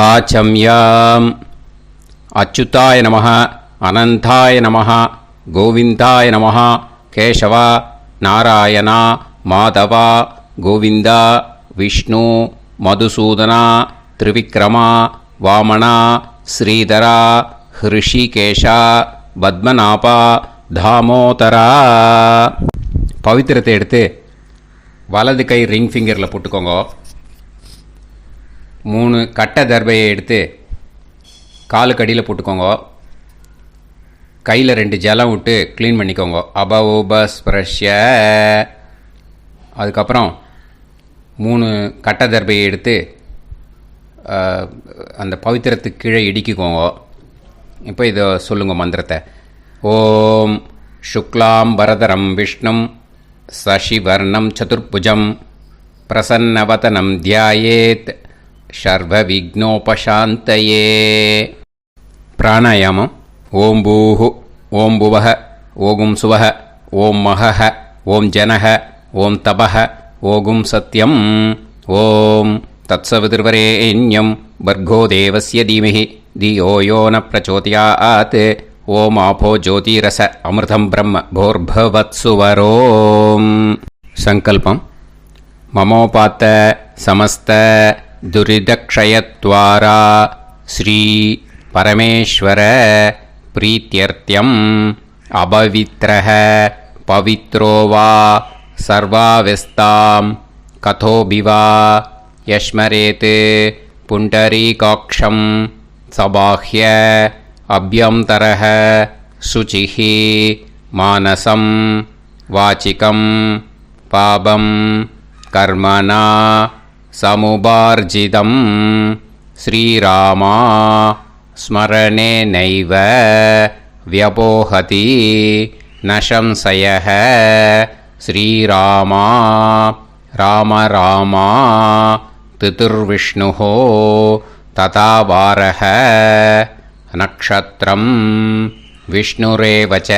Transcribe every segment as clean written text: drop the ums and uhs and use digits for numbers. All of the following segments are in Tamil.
ஆச்சம்யாம். அச்சுதாய நமः, அனந்தாய நமः, கோவிந்தாய நமः, கேசவா, நாராயணா, மாதவா, கோவிந்தா, விஷ்ணு, மதுசூதனா, திரிவிக்ரமா, வாமனா, ஸ்ரீதரா, ஹிருஷிகேஷா, பத்மநாபா, தாமோதரா. பவித்திரத்தை எடுத்து வலது கை ரிங் ஃபிங்கரில் போட்டுக்கோங்க. 3 கட்டை தர்பையை எடுத்து காலுக்கடியில் போட்டுக்கோங்க. கையில் 2 ஜலம் விட்டு க்ளீன் பண்ணிக்கோங்க. அபவோபஸ்பிரஷ்ய. அதுக்கப்புறம் 3 கட்டை தர்பையை எடுத்து அந்த பவித்திரத்துக்கு கீழே இடிக்கிக்கோங்க. இப்போ இதை சொல்லுங்க மந்திரத்தை. ஓம் சுக்லாம் வரதரம் விஷ்ணும் சசிவர்ணம் சதுர்புஜம் பிரசன்னவதனம் தியாயேத் சர்வ விக்னோபசாந்தயே. பிராணாயாமம். ஓம் பூஹு, ஓம் புவஹ, ஓகும் சுவஹ, ஓம் மஹஹ, ஓம் ஜனஹ, ஓம் தபஹ, ஓகும் சத்யம். ஓம் தத்சவிதுர்வரேண்யம் பர்கோ தேவஸ்ய தீமஹி தியோ யோ ந பிரச்சோதயாத். ஓம் ஆபோ ஜோதிரச அமிர்தம் பிரம்ம போர்பவத்சுவரோம். சங்கல்பம். மமோபாத்த சமஸ்த துரிதக்ஷயத்வாரா ஸ்ரீ பரமேஸ்வர பிரீத்யர்த்தியம் அபவித்ரஹ பவித்ரோ வா சர்வாவஸ்தாம் கதோபிவா யஸ்மரேத் புண்டரீகாக்ஷம் சபாஹ்ய அப்யந்தரஹ சுசிஹ மானசம் வாசிகம் பாபம் கர்மணா சமுபார்ஜிதம் ஸ்ரீராமா ஸ்மரணேனைவ வ்யபோஹதி நசம்சயः. ஸ்ரீராமா ராம ராமா திதிர்விஷ்ணுः ததா வாரः. நக்ஷத்ரம் விஷ்ணுரேவ ச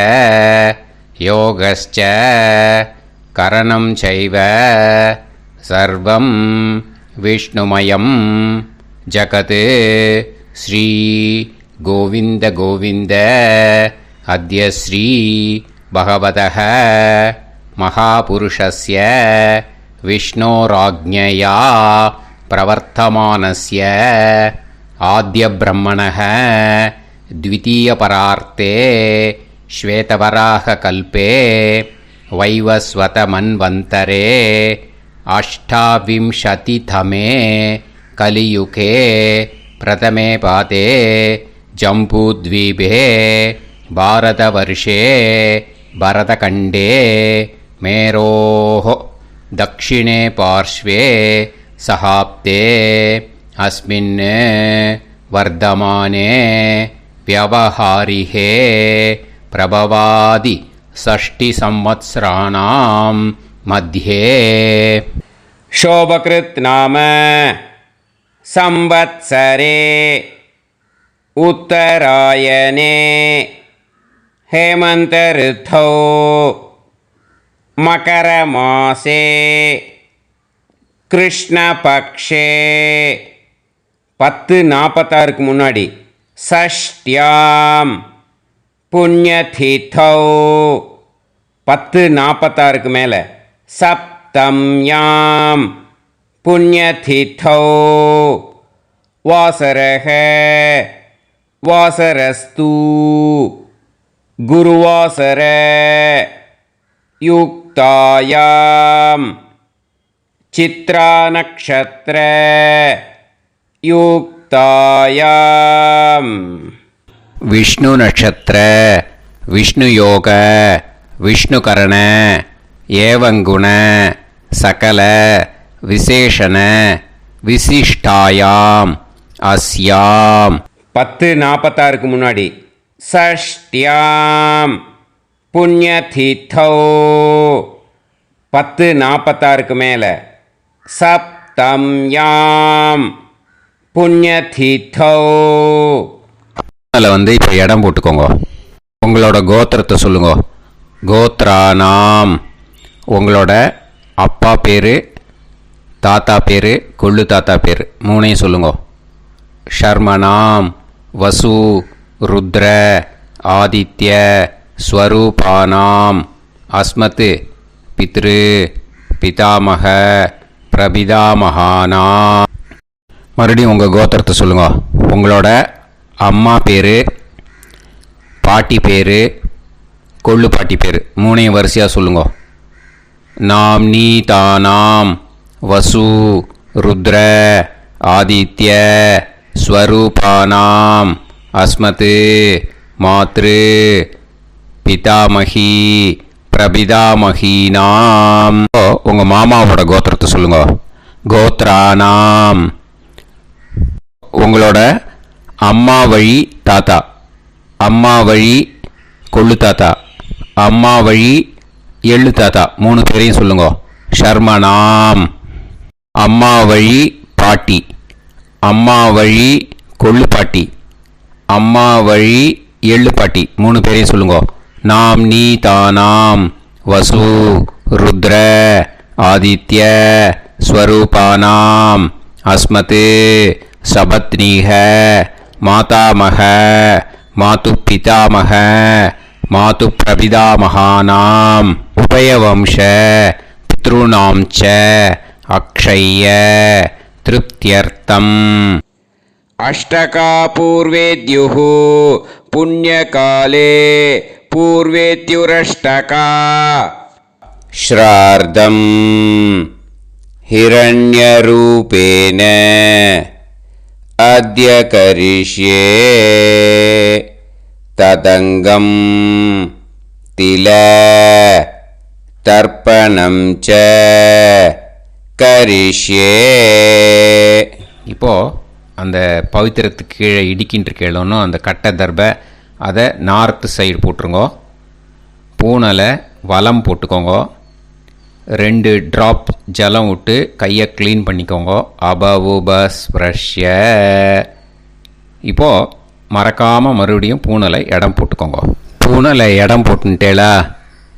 யோகஸ்ச கரணம் சைவ சர்வம் விஷ்ணுமயம் ஜகத். ஸ்ரீ கோவிந்த கோவிந்த அத்ய ஸ்ரீ பகவதः மகாபுருஷஸ்ய விஷ்ணோராஜ்ஞயா பிரவர்த்தமானஸ்ய ஆத்ய பிரம்மணः த்விதீயபரார்த்தே ஸ்வேதவராக கல்பே வைவஸ்வத மன்வந்தரே அஷ்டாவிம்சதிதமே கலியுகே பிரதமே பாதே ஜம்பூத்வீபே பாரதவர்ஷே பரதகண்டே மேரோः தக்ஷிணே பார்ஷ்வே சஹாப்தே அஸ்மின் வர்தமானே व्यवहारिहे प्रभवादि षष्टि संवत्सराणां मध्ये शोभकृत् नाम संवत्सरे उत्तरायणे हेमन्त ऋतौ मकरमासे कृष्णपक्षे 10:46 முன்னாடி षष्ट्याम पुण्यतिथौ 10:46 மேலே सप्तम्याम पुण्यतिथौ वासरः वासरस्तु गुरुवासर युक्तायाम चित्रा नक्षत्र युक्तायाम विष्णु नक्षत्र विष्णु योग विष्णु करण एवं गुण सकल विशेषण विशिष्टायाम अस्याम 10:46 முன்னாடி षष्ट्याम पुण्यतिथौ 10:46 மேலே सप्तम्याम पुण्यतिथौ. அதில் இப்போ இடம் போட்டுக்கோங்க. உங்களோட கோத்திரத்தை சொல்லுங்க. கோத்ரானாம் உங்களோட அப்பா பேர், தாத்தா பேர், கொள்ளு தாத்தா பேர் 3ஐயும் சொல்லுங்க. ஷர்மணாம் வசு ருத்ர ஆதித்ய ஸ்வரூபானாம் அஸ்மத் பித்ரு பிதாமக பிரபிதாமகானாம். மறுபடியும் உங்கள் கோத்திரத்தை சொல்லுங்க. உங்களோட அம்மா பேர், பாட்டி பேர், கொள்ளு பாட்டி பேர் மூணையும் வரிசையாக சொல்லுங்க. நாம்னி தானாம் வசு ருத்ர ஆதித்ய ஸ்வரூபானாம் அஸ்மத் மாத்ரு பிதாமகி பிரபிதாமகீனாம். உங்கள் மாமாவோட கோத்திரத்தை சொல்லுங்க. கோத்ரானாம் உங்களோட அம்மா வழி தாத்தா, அம்மா வழி கொள்ளு தாத்தா, அம்மா வழி எள்ளு தாத்தா மூணு பேரையும் சொல்லுங்க. ஷர்மணாம் அம்மா வழி பாட்டி, அம்மா வழி கொள்ளு பாட்டி, அம்மா வழி எள்ளு பாட்டி மூணு பேரையும் சொல்லுங்க. நாம் நீ தானாம் வசு ருத்ர ஆதித்ய ஸ்வரூபானாம் அஸ்மத் சபத்னீக மாதாமக மாது பிதாமக மாது பிரபிதாமகானாம் உபயவம்ச பித்ருணாம் ச அக்ஷய்ய திருப்தியர்த்தம். அஷ்டகா பூர்வேத்யுः புண்ணியகாலே பூர்வேத்யுரஷ்டகா ஸ்ரார்த்தம் ஹிரண்யரூபேன அத்ய கரிஷ்யே ததங்கம் தில தர்ப்பணம் ச கரிஷ்யே. இப்போது அந்த பவித்திரத்துக்கு கீழே இடிக்கின்ற கேளோன்னு அந்த கட்டை தர்பை அதை நார்த்து சைடு போட்டுருங்கோ. பூனலை வலம் போட்டுக்கோங்க. 2 ட்ராப் ஜலம் விட்டு கையை க்ளீன் பண்ணிக்கோங்க. அபவுபஸ்ப்ரஷ்ய. இப்போது மறக்காமல் மறுபடியும் பூனலை இடம் போட்டுக்கோங்க. பூனலை இடம் போட்டுட்டேலா.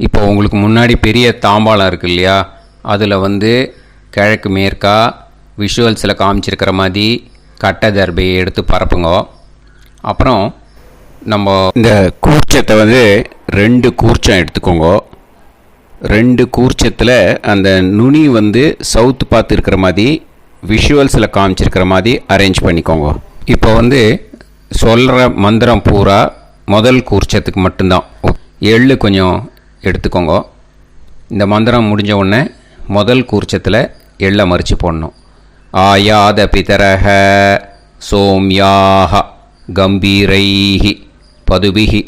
இப்போ உங்களுக்கு முன்னாடி பெரிய தாம்பாளம் இருக்குது இல்லையா, அதில் கிழக்கு மேற்கா விஷுவல்ஸில் காமிச்சிருக்கிற மாதிரி கட்டை தர்பையை எடுத்து பரப்புங்க. அப்புறம் நம்ம இந்த கூர்ச்சத்தை 2 கூர்ச்சம் எடுத்துக்கோங்க. 2 கூர்ச்சத்தில் அந்த நுனி சவுத்து பார்த்து இருக்கிற மாதிரி விஷுவல்ஸில் காமிச்சிருக்கிற மாதிரி அரேஞ்ச் பண்ணிக்கோங்க. இப்போ சொல்கிற மந்திரம் பூரா முதல் கூர்ச்சத்துக்கு மட்டும்தான். எள்ளு கொஞ்சம் எடுத்துக்கோங்க. இந்த மந்திரம் முடிஞ்ச உடனே முதல் கூர்ச்சத்தில் எள்ளை மறித்து போடணும். ஆயாத பிதரஹ சோம்யாக கம்பீரைஹி பதுபிஹி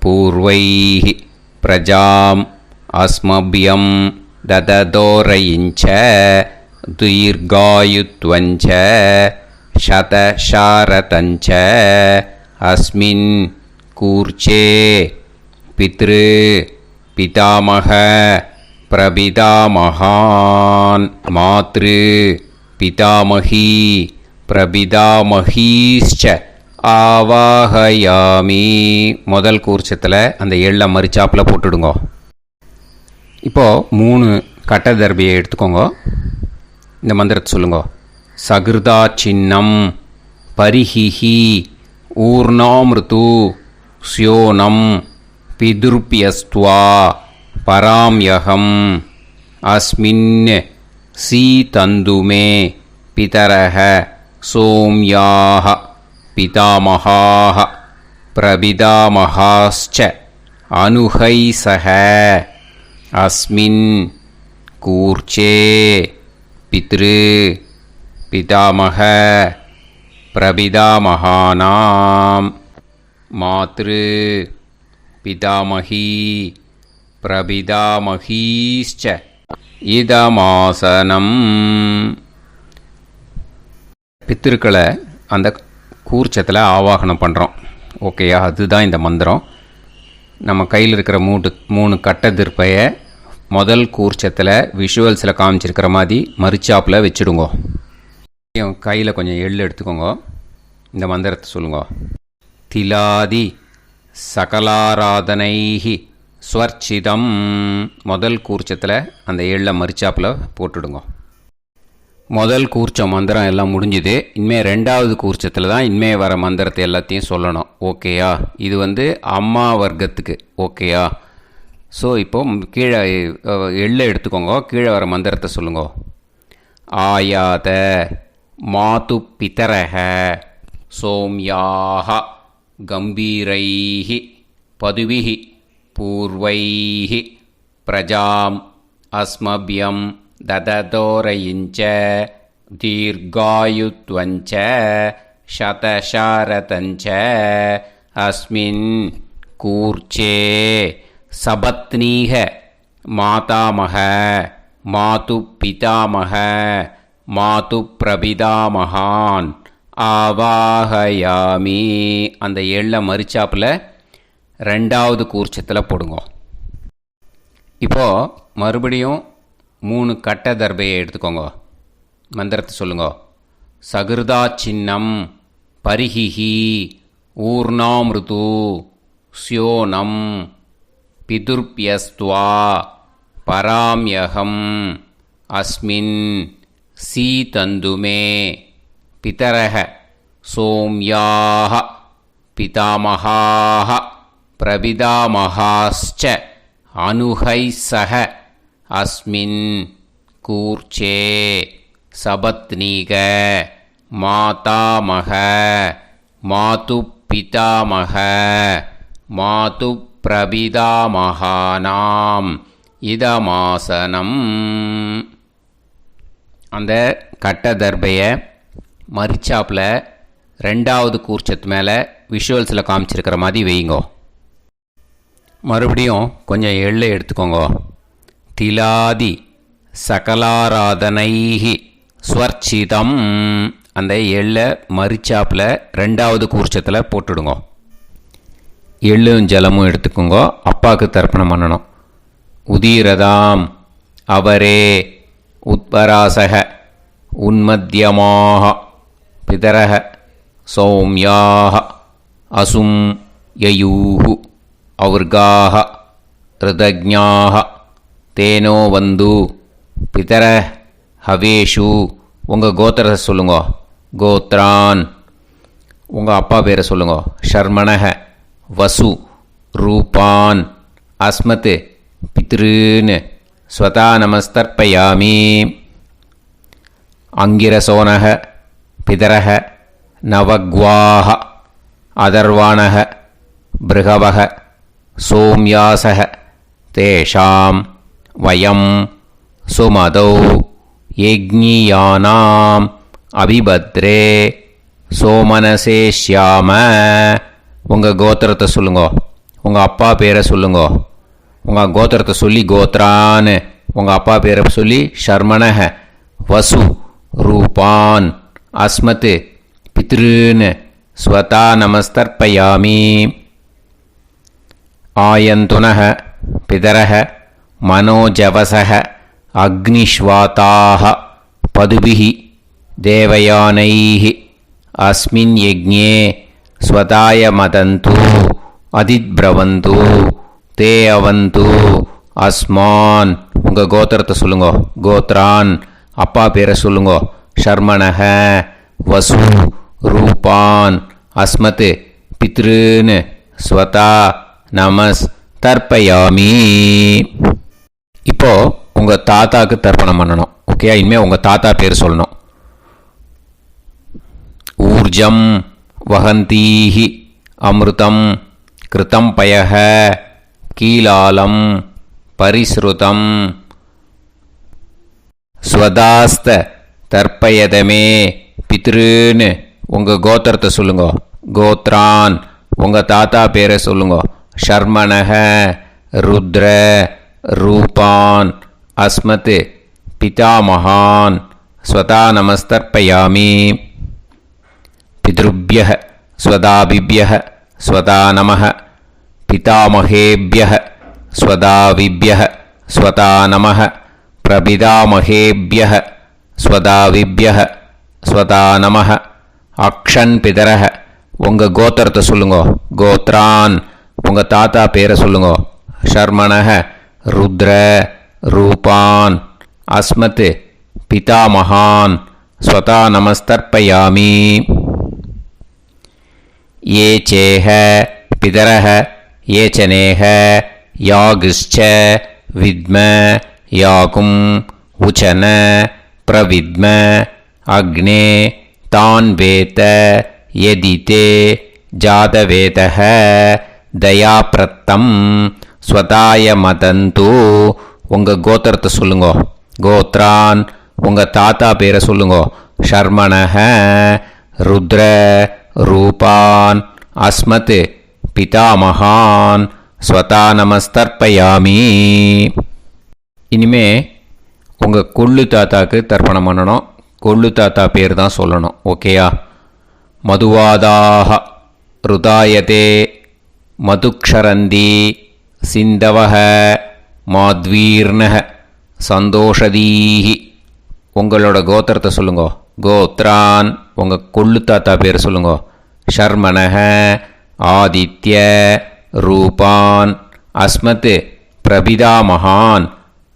பூர்வைஹி பிரஜாம் அஸ்மபியம் தததோரயிஞ்ச தீர்காயுத்வஞ்ச சதசாரதஞ்ச அஸ்மின் கூர்ச்சே பித்ரு பிதாமக பிரபிதாமகான் மாத்ரு பிதாமகி பிரபிதாமகீஷ்ச ஆவாஹயாமி. முதல் கூர்ச்சத்தில் அந்த எள்ளை மறிச்சாப்பில் போட்டுடுங்க. இப்போது 3 கட்டை தர்பியை எடுத்துக்கோங்க. இந்த மந்திரத்தை சொல்லுங்க. சகிருதா சின்னம் பரிஹிஹி ஊர்ணாமிருத்து ஸ்யோனம் பிதுர்பியஸ்துவா பராம்யகம் அஸ்மின் சீதந்துமே பிதரஹ சோம்யாஹ பிதாமகாஹ பிரபிதாமகாஸ்ச அனுஹைசஹ அஸ்மின் கூர்ச்சே பித்ரு பிதாமக பிரபிதாமகானாம் மாத்ரு பிதாமகி பிரபிதாமகீஷ்ச இதமாசனம். பித்திருக்களை அந்த கூர்ச்சத்தில் ஆவாகனம் பண்ணுறோம். ஓகேயா? அதுதான் இந்த மந்திரம். நம்ம கையில் இருக்கிற 3 கட்டை திருப்பையை முதல் கூர்ச்சத்தில் விஷுவல்ஸில் காமிச்சிருக்கிற மாதிரி மறிச்சாப்பில் வச்சுடுங்க. கையில் கொஞ்சம் எள்ளு எடுத்துக்கோங்க. இந்த மந்திரத்தை சொல்லுங்க. திலாதி சகலாராதனைஹி ஸ்வர்ச்சிதம். முதல் கூர்ச்சத்தில் அந்த எள்ளை மறிச்சாப்பில் போட்டுடுங்க. முதல் கூர்ச்சம் மந்திரம் எல்லாம் முடிஞ்சுது. இனிமேல் ரெண்டாவது கூர்ச்சத்தில் தான் இனிமேல் வர மந்திரத்தை எல்லாத்தையும் சொல்லணும். ஓகேயா? இது அம்மா வர்க்கத்துக்கு. ஓகேயா? ஸோ இப்போ கீழே எள்ளை எடுத்துக்கோங்க. கீழே வர மந்திரத்தை சொல்லுங்க. ஆயாத மாது பிதரஹ சோம்யாக கம்பீரைஹி பதுவிஹி பூர்வைஹி பிரஜாம் அஸ்மபியம் தததோரயிஞ்ச தீர்காயுத்வஞ்ச சதசாரதஞ்ச அஸ்மின் கூர்ச்சே சபத்னீக மாதாமக மாது பிதாமக மாது பிரபிதாமகான் ஆவாஹயாமி. அந்த எள்ளை மரிச்சாப்பில் ரெண்டாவது கூர்ச்சத்தில் போடுங்க. இப்போது மறுபடியும் 3 கட்ட தர்பையை எடுத்துக்கோங்க. மந்திரத்தை சொல்லுங்க. சகிருதா சின்னம் பரிஹிஹி ஊர்ணாமிருது ஸ்யோனம் பிதுர்பியஸ்துவா பராம்யகம் அஸ்மின் சீதந்துமே பிதரஹ சோம்யாக பிதாமகாः பிரபிதாமகாஸ்ச அனுஹைசஹ அஸ்மின் கூர்ச்சே சபத்னீக மாதாமக மாது பிதாமக மாது பிரபிதாமகானாம் இதமாசனம். அந்த கட்ட தர்பையை மரிச்சாப்பில் ரெண்டாவது கூர்ச்சத்து மேலே விஷுவல்ஸில் காமிச்சிருக்கிற மாதிரி வைங்கோ. மறுபடியும் கொஞ்சம் எள்ளை எடுத்துக்கோங்க. திலாதி சகலாராதனைஹி ஸ்வர்ச்சிதம். அந்த எள்ளை மரிச்சாப்பில் ரெண்டாவது கூர்ச்சத்தில் போட்டுடுங்க. எள்ளும் ஜலமும் எடுத்துக்கோங்க. அப்பாவுக்கு தர்ப்பணம் பண்ணணும். உதீரதாம் அவரே உத்பராசக உன்மத்தியமாக பிதரஹ சௌம்யாக அசும் யயூஹு அவர்காக ரிதஜ்ஞாக தேனோ வந்து பிதர ஹவேஷு. உங்கள் கோத்திரத்தை சொல்லுங்க. கோத்ரான். உங்கள் அப்பா பேரை சொல்லுங்க. ஷர்மணக வசு ரூபான் அஸ்மத் பித்ருன்னு ஸ்வதா நமஸ்தர்ப்பயாமி. அங்கிரசோனக பிதரஹ நவக்வாஹ அதர்வாணக பிருகவக சோம்யாசக தேஷாம் வயம் சுமதௌ யஜ்ஞியானாம் அபிபத்ரே சோமனசேஷ்யாம. உங்கள் கோத்திரத்தை சொல்லுங்க. உங்கள் அப்பா பேரை சொல்லுங்க. உங்கள் கோத்திரத்தை சொல்லி கோத்ரான்னு உங்கள் அப்பா பேரை சொல்லி ஷர்மணக வசு ரூபான் அஸ்மத் பித்ருன்னு ஸ்வதா நமஸ்தர்ப்பயாமி. ஆயந்துனஹ பிதரஹ மனோஜவசஹ அக்னிஷ்வாதாஹ பதுபிஹி தேவயானைஹி அஸ்மின் யஜ்ஞே ஸ்வதாய மதந்து அதித்ப்ரவந்து தே அவது அஸ்மான். உங்கள் கோத்திரத்தை சொல்லுங்க. கோத்ரான். அப்பா பேரை சொல்லுங்க. ஷர்மணஹ வசு ரூபான் அஸ்மத் பித்ருன்னு ஸ்வதா நமஸ் தர்ப்பயாமி. இப்போ உங்கள் தாத்தாக்கு தர்ப்பணம் பண்ணணும். ஓகே? இனிமேல் உங்கள் தாத்தா பேர் சொல்லணும். ஊர்ஜம் வஹந்தீஹி அமிர்தம் கிருதம் பயஹ கீலாலம் பரிஸ்ருதம் ஸ்வதாஸ்த தர்ப்பயதமே பித்ருன்னு உங்கள் கோத்திரத்தை சொல்லுங்க. கோத்ரான். உங்கள் தாத்தா பேரை சொல்லுங்க. ஷர்மணஹ ருத்ர ரூபான் அஸ்மத் பிதாமகான் ஸ்வதா நமஸ்தர்ப்பயாமி. பித்ருப்யஹ ஸ்வதாபிப்யஹ ஸ்வதா நமः பிதாமகேப்யஹ ஸ்வதாவிப்யஹ ஸ்வதா நமः பிரபிதாமகேப்யஹ ஸ்வதாவிப்யஹ ஸ்வதா நமः. அக்ஷன் பிதரஹ. உங்கள் கோத்திரத்தை சொல்லுங்க. கோத்ரான். உங்கள் தாத்தா பேரை சொல்லுங்க. ஷர்மணஹ ருத்ர ரூபான் அஸ்மத் பிதாமகான் ஸ்வதா நமஸ்தர்ப்பயாமி. ये चेह पितरः ये च नेह यागश्च विद्म याकुं उचन प्रविद्म अग्ने तान् वेत यदिते जातवेदः दयाप्रत्तं स्वताय मदन्तु. உங்கள் கோத்திரத்தை சொல்லுங்கோ. கோத்ரான் உங்கள் தாத்தா பேரை சொல்லுங்கோ. ஷர்மணஹ ருத்ர ரூபான் அஸ்மத் பிதாமகான் ஸ்வதா நமஸ்தர்ப்பயாமி. இனிமே உங்கள் கொள்ளு தாத்தாக்கு தர்ப்பணம் பண்ணணும். கொள்ளு தாத்தா பேர் தான் சொல்லணும். ஓகேயா? மதுவாதாக ருதாயதே மதுக்ஷரந்தி சிந்தவஹ மாத்வீர்ணஹ சந்தோஷதீஹி. உங்களோட கோத்திரத்தை சொல்லுங்கோ. கோத்ரான் உங்கள் கொள்ளு தாத்தா பேர் சொல்லுங்கோ. ஷர்மணஹ ஆதித்ய ரூபான் அஸ்மத் பிரபிதாமகான்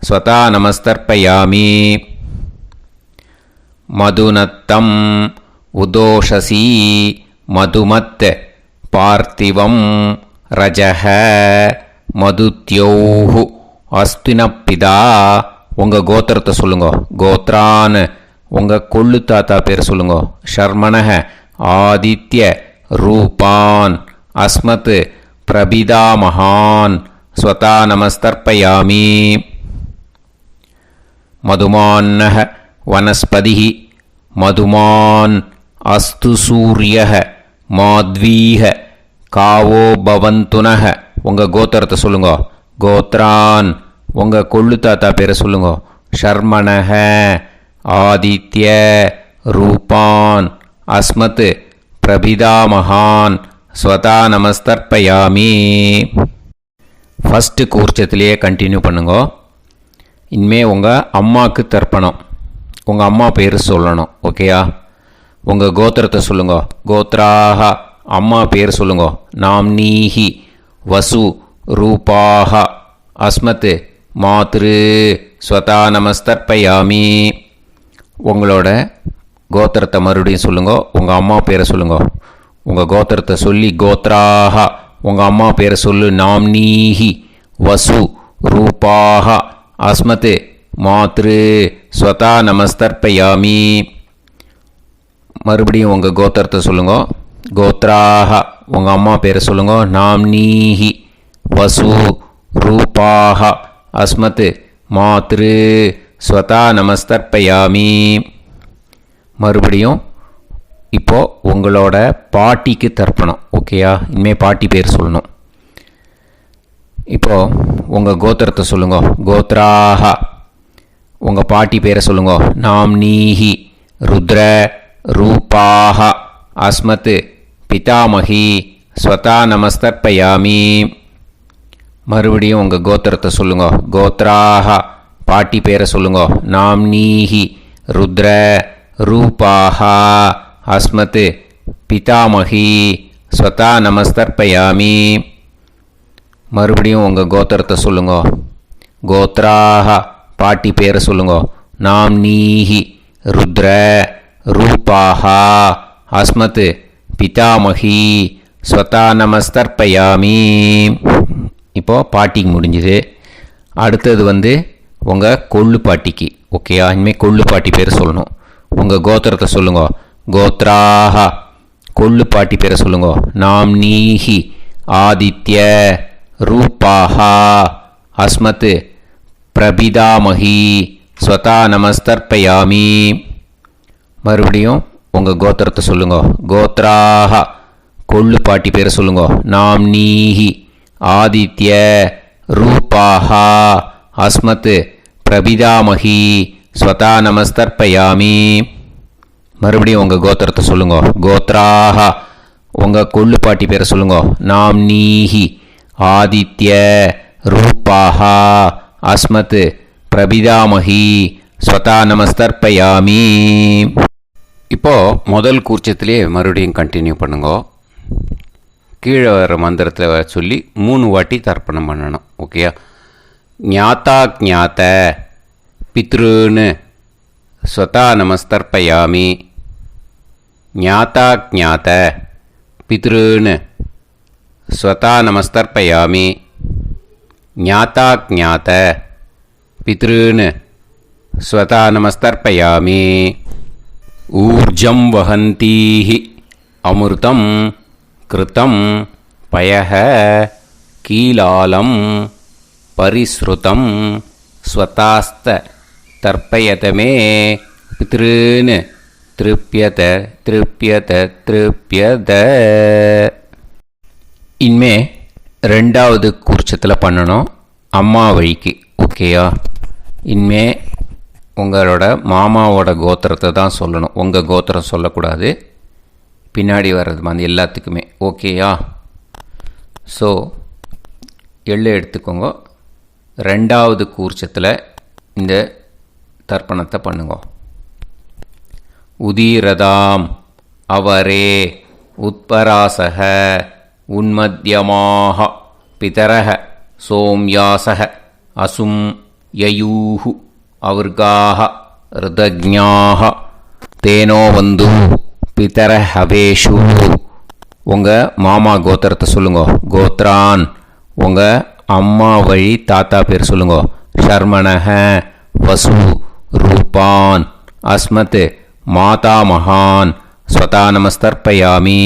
ஸ்வதா நமஸ்தர்ப்பயாமி. மதுநத்தம் உதோஷசி மதுமத் பார்த்திவம் ரஜஹ மதுத்யோஹு அஸ்தினப்பிதா. உங்கள் கோத்திரத்தை சொல்லுங்கோ. கோத்ரான் உங்கள் கொள்ளு தாத்தா பேர் சொல்லுங்கோ. ஷர்மணஹ ஆதித்ய ரூபான் அஸ்மத் பிரபிதாமகான் ஸ்வதா நமஸ்தர்ப்பயாமி. மதுமான்னஹ வனஸ்பதிஹி மதுமான் அஸ்து சூரியஹ மாத்வீஹ காவோ பவந்துனஹ. உங்கள் கோத்திரத்தை சொல்லுங்கோ. கோத்ரான் உங்கள் கொள்ளு தாத்தா பேரை சொல்லுங்கோ. ஷர்மணஹ ஆதித்ய ரூபான் அஸ்மத் பிரபிதாமகான் ஸ்வதா நமஸ்தர்ப்பயாமி. ஃபஸ்ட்டு கூர்ச்சத்திலேயே கண்டினியூ பண்ணுங்க. இனிமேல் உங்கள் அம்மாவுக்கு தர்ப்பணம். உங்கள் அம்மா பேர் சொல்லணும். ஓகேயா? உங்கள் கோத்திரத்தை சொல்லுங்க. கோத்ராக அம்மா பேர் சொல்லுங்க. நாம்னீஹி வசு ரூபாக அஸ்மத் மாத்ரு ஸ்வதா நமஸ்தர்ப்பயாமி. உங்களோட கோத்திரத்தை மறுபடியும் சொல்லுங்க. உங்கள் அம்மா பேரை சொல்லுங்க. உங்கள் கோத்திரத்தை சொல்லி கோத்ராக உங்கள் அம்மா பேரை சொல்லு. நாம்னீஹி வசு ரூபாக அஸ்மத் மாத்ரு ஸ்வதா நமஸ்தர்ப்பயாமி. மறுபடியும் உங்கள் கோத்திரத்தை சொல்லுங்க. கோத்ராக உங்கள் அம்மா பேரை சொல்லுங்க. நாம்னீஹி வசு ரூபாக அஸ்மத் மாத்ரு ஸ்வதா நமஸ்தர்ப்பயாமி. மறுபடியும் இப்போது உங்களோட பாட்டிக்கு தர்ப்பணம். ஓகேயா? இனிமேல் பாட்டி பேர் சொல்லணும். இப்போது உங்கள் கோத்திரத்தை சொல்லுங்க. கோத்ராக உங்கள் பாட்டி பேரை சொல்லுங்க. நாம்னீஹி ருத்ர ரூபாக அஸ்மத் பிதாமகி ஸ்வதா நமஸ்தர்ப்பயாமி. மறுபடியும் உங்கள் கோத்திரத்தை சொல்லுங்க. கோத்ராக பாட்டி பேரை சொல்லுங்க. நாம்னீஹி ருத்ர ரூபாக அஸ்மத் பிதாமகி ஸ்வதா நமஸ்தர்ப்பயாமி. மறுபடியும் உங்கள் கோத்திரத்தை சொல்லுங்க. கோத்ராக பாட்டி பேரை சொல்லுங்க. நாம்னீஹி ருத்ர ரூபாக அஸ்மத் பிதாமகி ஸ்வதா நமஸ்தர்ப்பயாமி. இப்போது பாட்டிக்கு முடிஞ்சுது. அடுத்தது உங்கள் கொள்ளு பாட்டிக்கு. ஓகேயா? இனிமேல் கொள்ளு பாட்டி பேர் சொல்லணும். உங்கள் கோத்திரத்தை சொல்லுங்க. கோத்ராக கொள்ளு பாட்டி பேரை சொல்லுங்க. நாம்னீஹி ஆதித்ய ரூபாக அஸ்மத் பிரபிதாமகி ஸ்வதா நமஸ்தர்ப்பயாமி. மறுபடியும் உங்கள் கோத்திரத்தை சொல்லுங்க. கோத்ராக கொள்ளு பாட்டி பேரை சொல்லுங்க. நாம்னீஹி ஆதித்ய ரூபாக அஸ்மத் பிரபிதாமகி ஸ்வதா நமஸ்தர்ப்பயாமி. மறுபடியும் உங்கள் கோத்திரத்தை சொல்லுங்க. கோத்ராக உங்கள் கொள்ளு பாட்டி பேரை சொல்லுங்க. நாம்னீஹி ஆதித்ய ரூபாக அஸ்மத் பிரபிதாமகி ஸ்வதா நமஸ்தர்ப்பயாமி. இப்போது முதல் கூர்ச்சத்திலே மறுபடியும் கண்டினியூ பண்ணுங்க. கீழே வர மந்திரத்தை சொல்லி 3 வாட்டி தர்ப்பணம் பண்ணணும். ஓகேயா? ஞாத்தா ஞாத்த பித்ருன்னு ஸ்வதா நமஸ்தர்ப்பயாமி. ஞாதா ஞாத பித்ருன் ஸ்வதா நமஸ்தர்ப்பயாமி. ஞாதா ஞாத பித்ருன் ஸ்வதா நமஸ்தர்ப்பயாமி. ஊர்ஜம் வஹந்தீஹி அமிர்தம் கிருதம் பயஹ கீலாலம் பரிஸ்ருதம் ஸ்வதாஸ்த தர்ப்பயத மே பித்ருன் திருப்யத திருப்யத திருப்யத. இனிமே ரெண்டாவது கூர்ச்சத்தில் பண்ணணும், அம்மா வழிக்கு. ஓகேயா? இனிமே உங்களோட மாமாவோட கோத்திரத்தை தான் சொல்லணும், உங்கள் கோத்திரம் சொல்லக்கூடாது. பின்னாடி வர்றது மாதிரி எல்லாத்துக்குமே. ஓகேயா? ஸோ எள்ளு எடுத்துக்கோங்க. ரெண்டாவது கூர்ச்சத்தில் இந்த தர்ப்பணத்தை பண்ணுங்க. உதீரதாம் அவரே உத்பராசக உன்மத்யமாக பிதரக சோம்யாசக அசும் யயூஹு அவர்காக ருதஜ்ஞாக தேனோ வந்து பிதர ஹவேஷு. உங்கள் மாமா கோத்திரத்தை சொல்லுங்க. கோத்ரான் உங்கள் அம்மா வழி தாத்தா பேர் சொல்லுங்க. ஷர்மணஹ வசு ரூபான் அஸ்மத் மாதா மகான் ஸ்வதா நமஸ்தர்ப்பயாமி.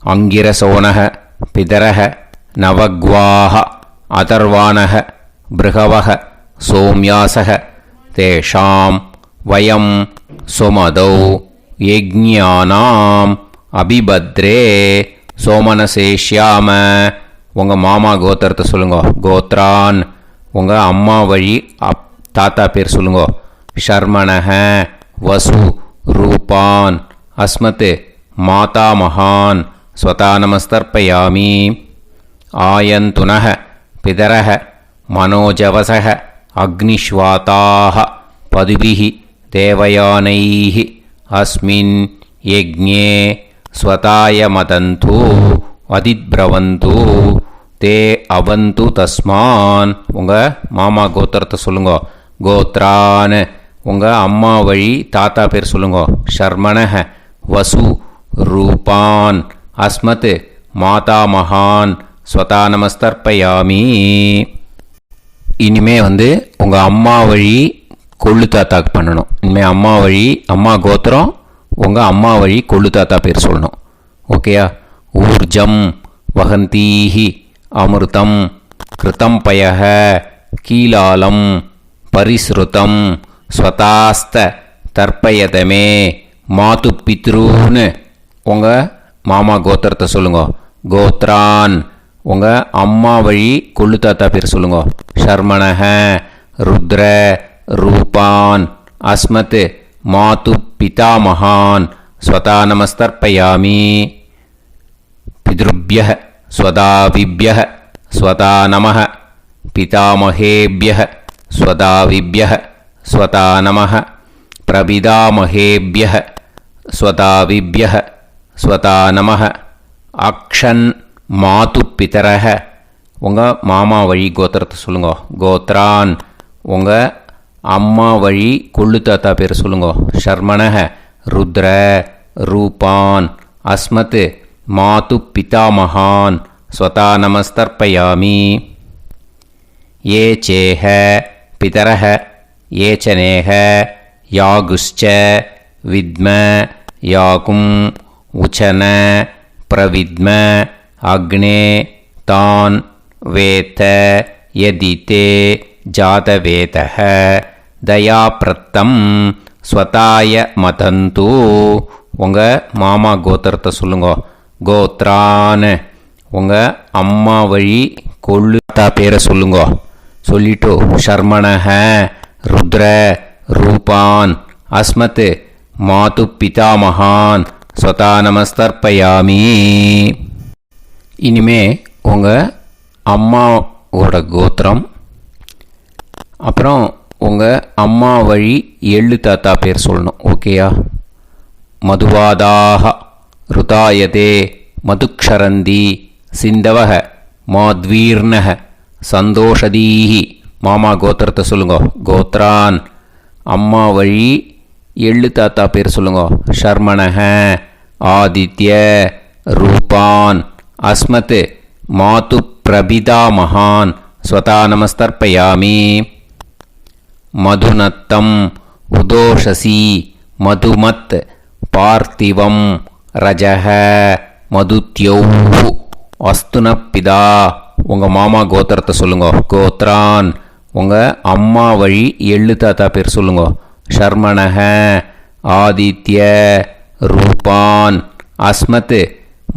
அங்கிரசோனஹ பிதரஹ நவக்வாஹ அதர்வாணஹ பிருகவஹ சோம்யாசஹ தேஷாம் வயம் சுமதௌ யஜ்ஞானாம் அபிபத்ரே சோமனசேஷ்யாம. உங்கள் மாமா கோத்திரத்தை சொல்லுங்க. கோத்ரான் உங்கள் அம்மா வழி தாத்தா பேர் சொல்லுங்க. ஷர்மணஹ வசு ரூபான் அஸ்மத் மாதா மகான் ஸ்வதா நமஸ்தர்ப்பயாமி. ஆயந்துனஹ பிதரஹ மனோஜவசஹ அக்னிஷ்வாதாஹ பதுபிஹி தேவயானைஹி அஸ்மின் யஜ்ஞே ஸ்வதாய மதந்து அதிப்ரவந்து தே அவந்து தஸ்மான். உங்கள் மாமா கோத்திரத்தை சொல்லுங்க. கோத்ரான் உங்கள் அம்மா வழி தாத்தா பேர் சொல்லுங்க. ஷர்மணஹ வசு ரூபான் அஸ்மத் மாதா மகான் ஸ்வதா நமஸ்தர்ப்பயாமி. இனிமே உங்கள் அம்மா வழி கொள்ளு தாத்தாக்கு பண்ணணும். இனிமேல் அம்மா வழி அம்மா கோத்திரம் உங்கள் அம்மா வழி கொள்ளு தாத்தா பேர் சொல்லணும். ஓகேயா? ஊர்ஜம் வஹந்தீஹி அமிர்தம் கிருதம் பயஹ கீலாலம் பரிஸ்ருதம் ஸ்வதாஸ்த தர்ப்பயதமே மாது பித்ருன். உங்கள் மாமா கோத்திரத்தை சொல்லுங்க. கோத்ரான் உங்கள் அம்மா வழி கொள்ளு தாத்தா பேர் சொல்லுங்க. ஷர்மணஹ ருத்ர ரூபான் அஸ்மத் மாது பிதாமகான் ஸ்வதா நமஸ்தர்ப்பயாமி. பித்ருப்யஹ ஸ்வதாவிப்யஹ ஸ்வதா நமஹ பிதாமகேப்யஹ ஸ்வதாவிப்யஹ ஸ்வதா நமஹ பிரபிதாமகேப்யஹ ஸ்வதாவிப்யஹ ஸ்வதா நமஹ. அக்ஷன் மாது பிதரஹ உங்கள் மாமா வழி கோத்திரத்தை சொல்லுங்க. கோத்ரான் உங்கள் அம்மா வழி கொள்ளு தாத்தா பேர் சொல்லுங்க. ஷர்மணஹ ருத்ர ரூபான் அஸ்மத் மாது பிதாமகான் ஸ்வதா நமஸ்தர்ப்பயாமி. ஏ சேஹ பிதரஹ ஏ சனேஹ யாகுஷ்ச வித்ம யாகும் உச்சன பிரவித்ம அக்னே தான் வேத யதிதே ஜாதவேதஹ தயாப்ரத்தம் ஸ்வதாய மதந்து. உங்கள் மாமா கோத்திரத்தை சொல்லுங்க. கோத்ரான் உங்கள் அம்மா வழி கொள்ளு தாத்தா பேரை சொல்லுங்க. சொல்லிட்டு ஷர்மணஹ ருத்ர ரூபான் அஸ்மத் மாது பிதாமகான் ஸ்வதா நமஸ்தர்ப்பயாமி. இனிமே உங்கள் அம்மாவோட கோத்திரம், அப்புறம் உங்கள் அம்மா வழி எள்ளு தாத்தா பேர் சொல்லணும். ஓகேயா? மதுவாதாக ருதாயதே மதுக்ஷரந்தி சிந்தவக மாத்வீர்ணக சந்தோஷதீஹி. மாமா கோத்திரத்தை சொல்லுங்க. கோத்ரான் அம்மா வழி எள்ளு தாத்தா பேர் சொல்லுங்க. ஷர்மணஹ ஆதித்ய ரூபான் அஸ்மத் மாது பிரபிதா மகான் ஸ்வதா நமஸ்தர்ப்பயாமி. மதுநத்தம் உதோஷசி மதுமத் பார்த்திவம் ரஜஹ மதுத்யௌ அஸ்துனப்பிதா. உங்கள் மாமா கோத்திரத்தை சொல்லுங்க. கோத்ரான் உங்கள் அம்மா வழி எள்ளு தாத்தா பேர் சொல்லுங்க. ஷர்மணஹ ஆதித்ய ரூபான் அஸ்மத்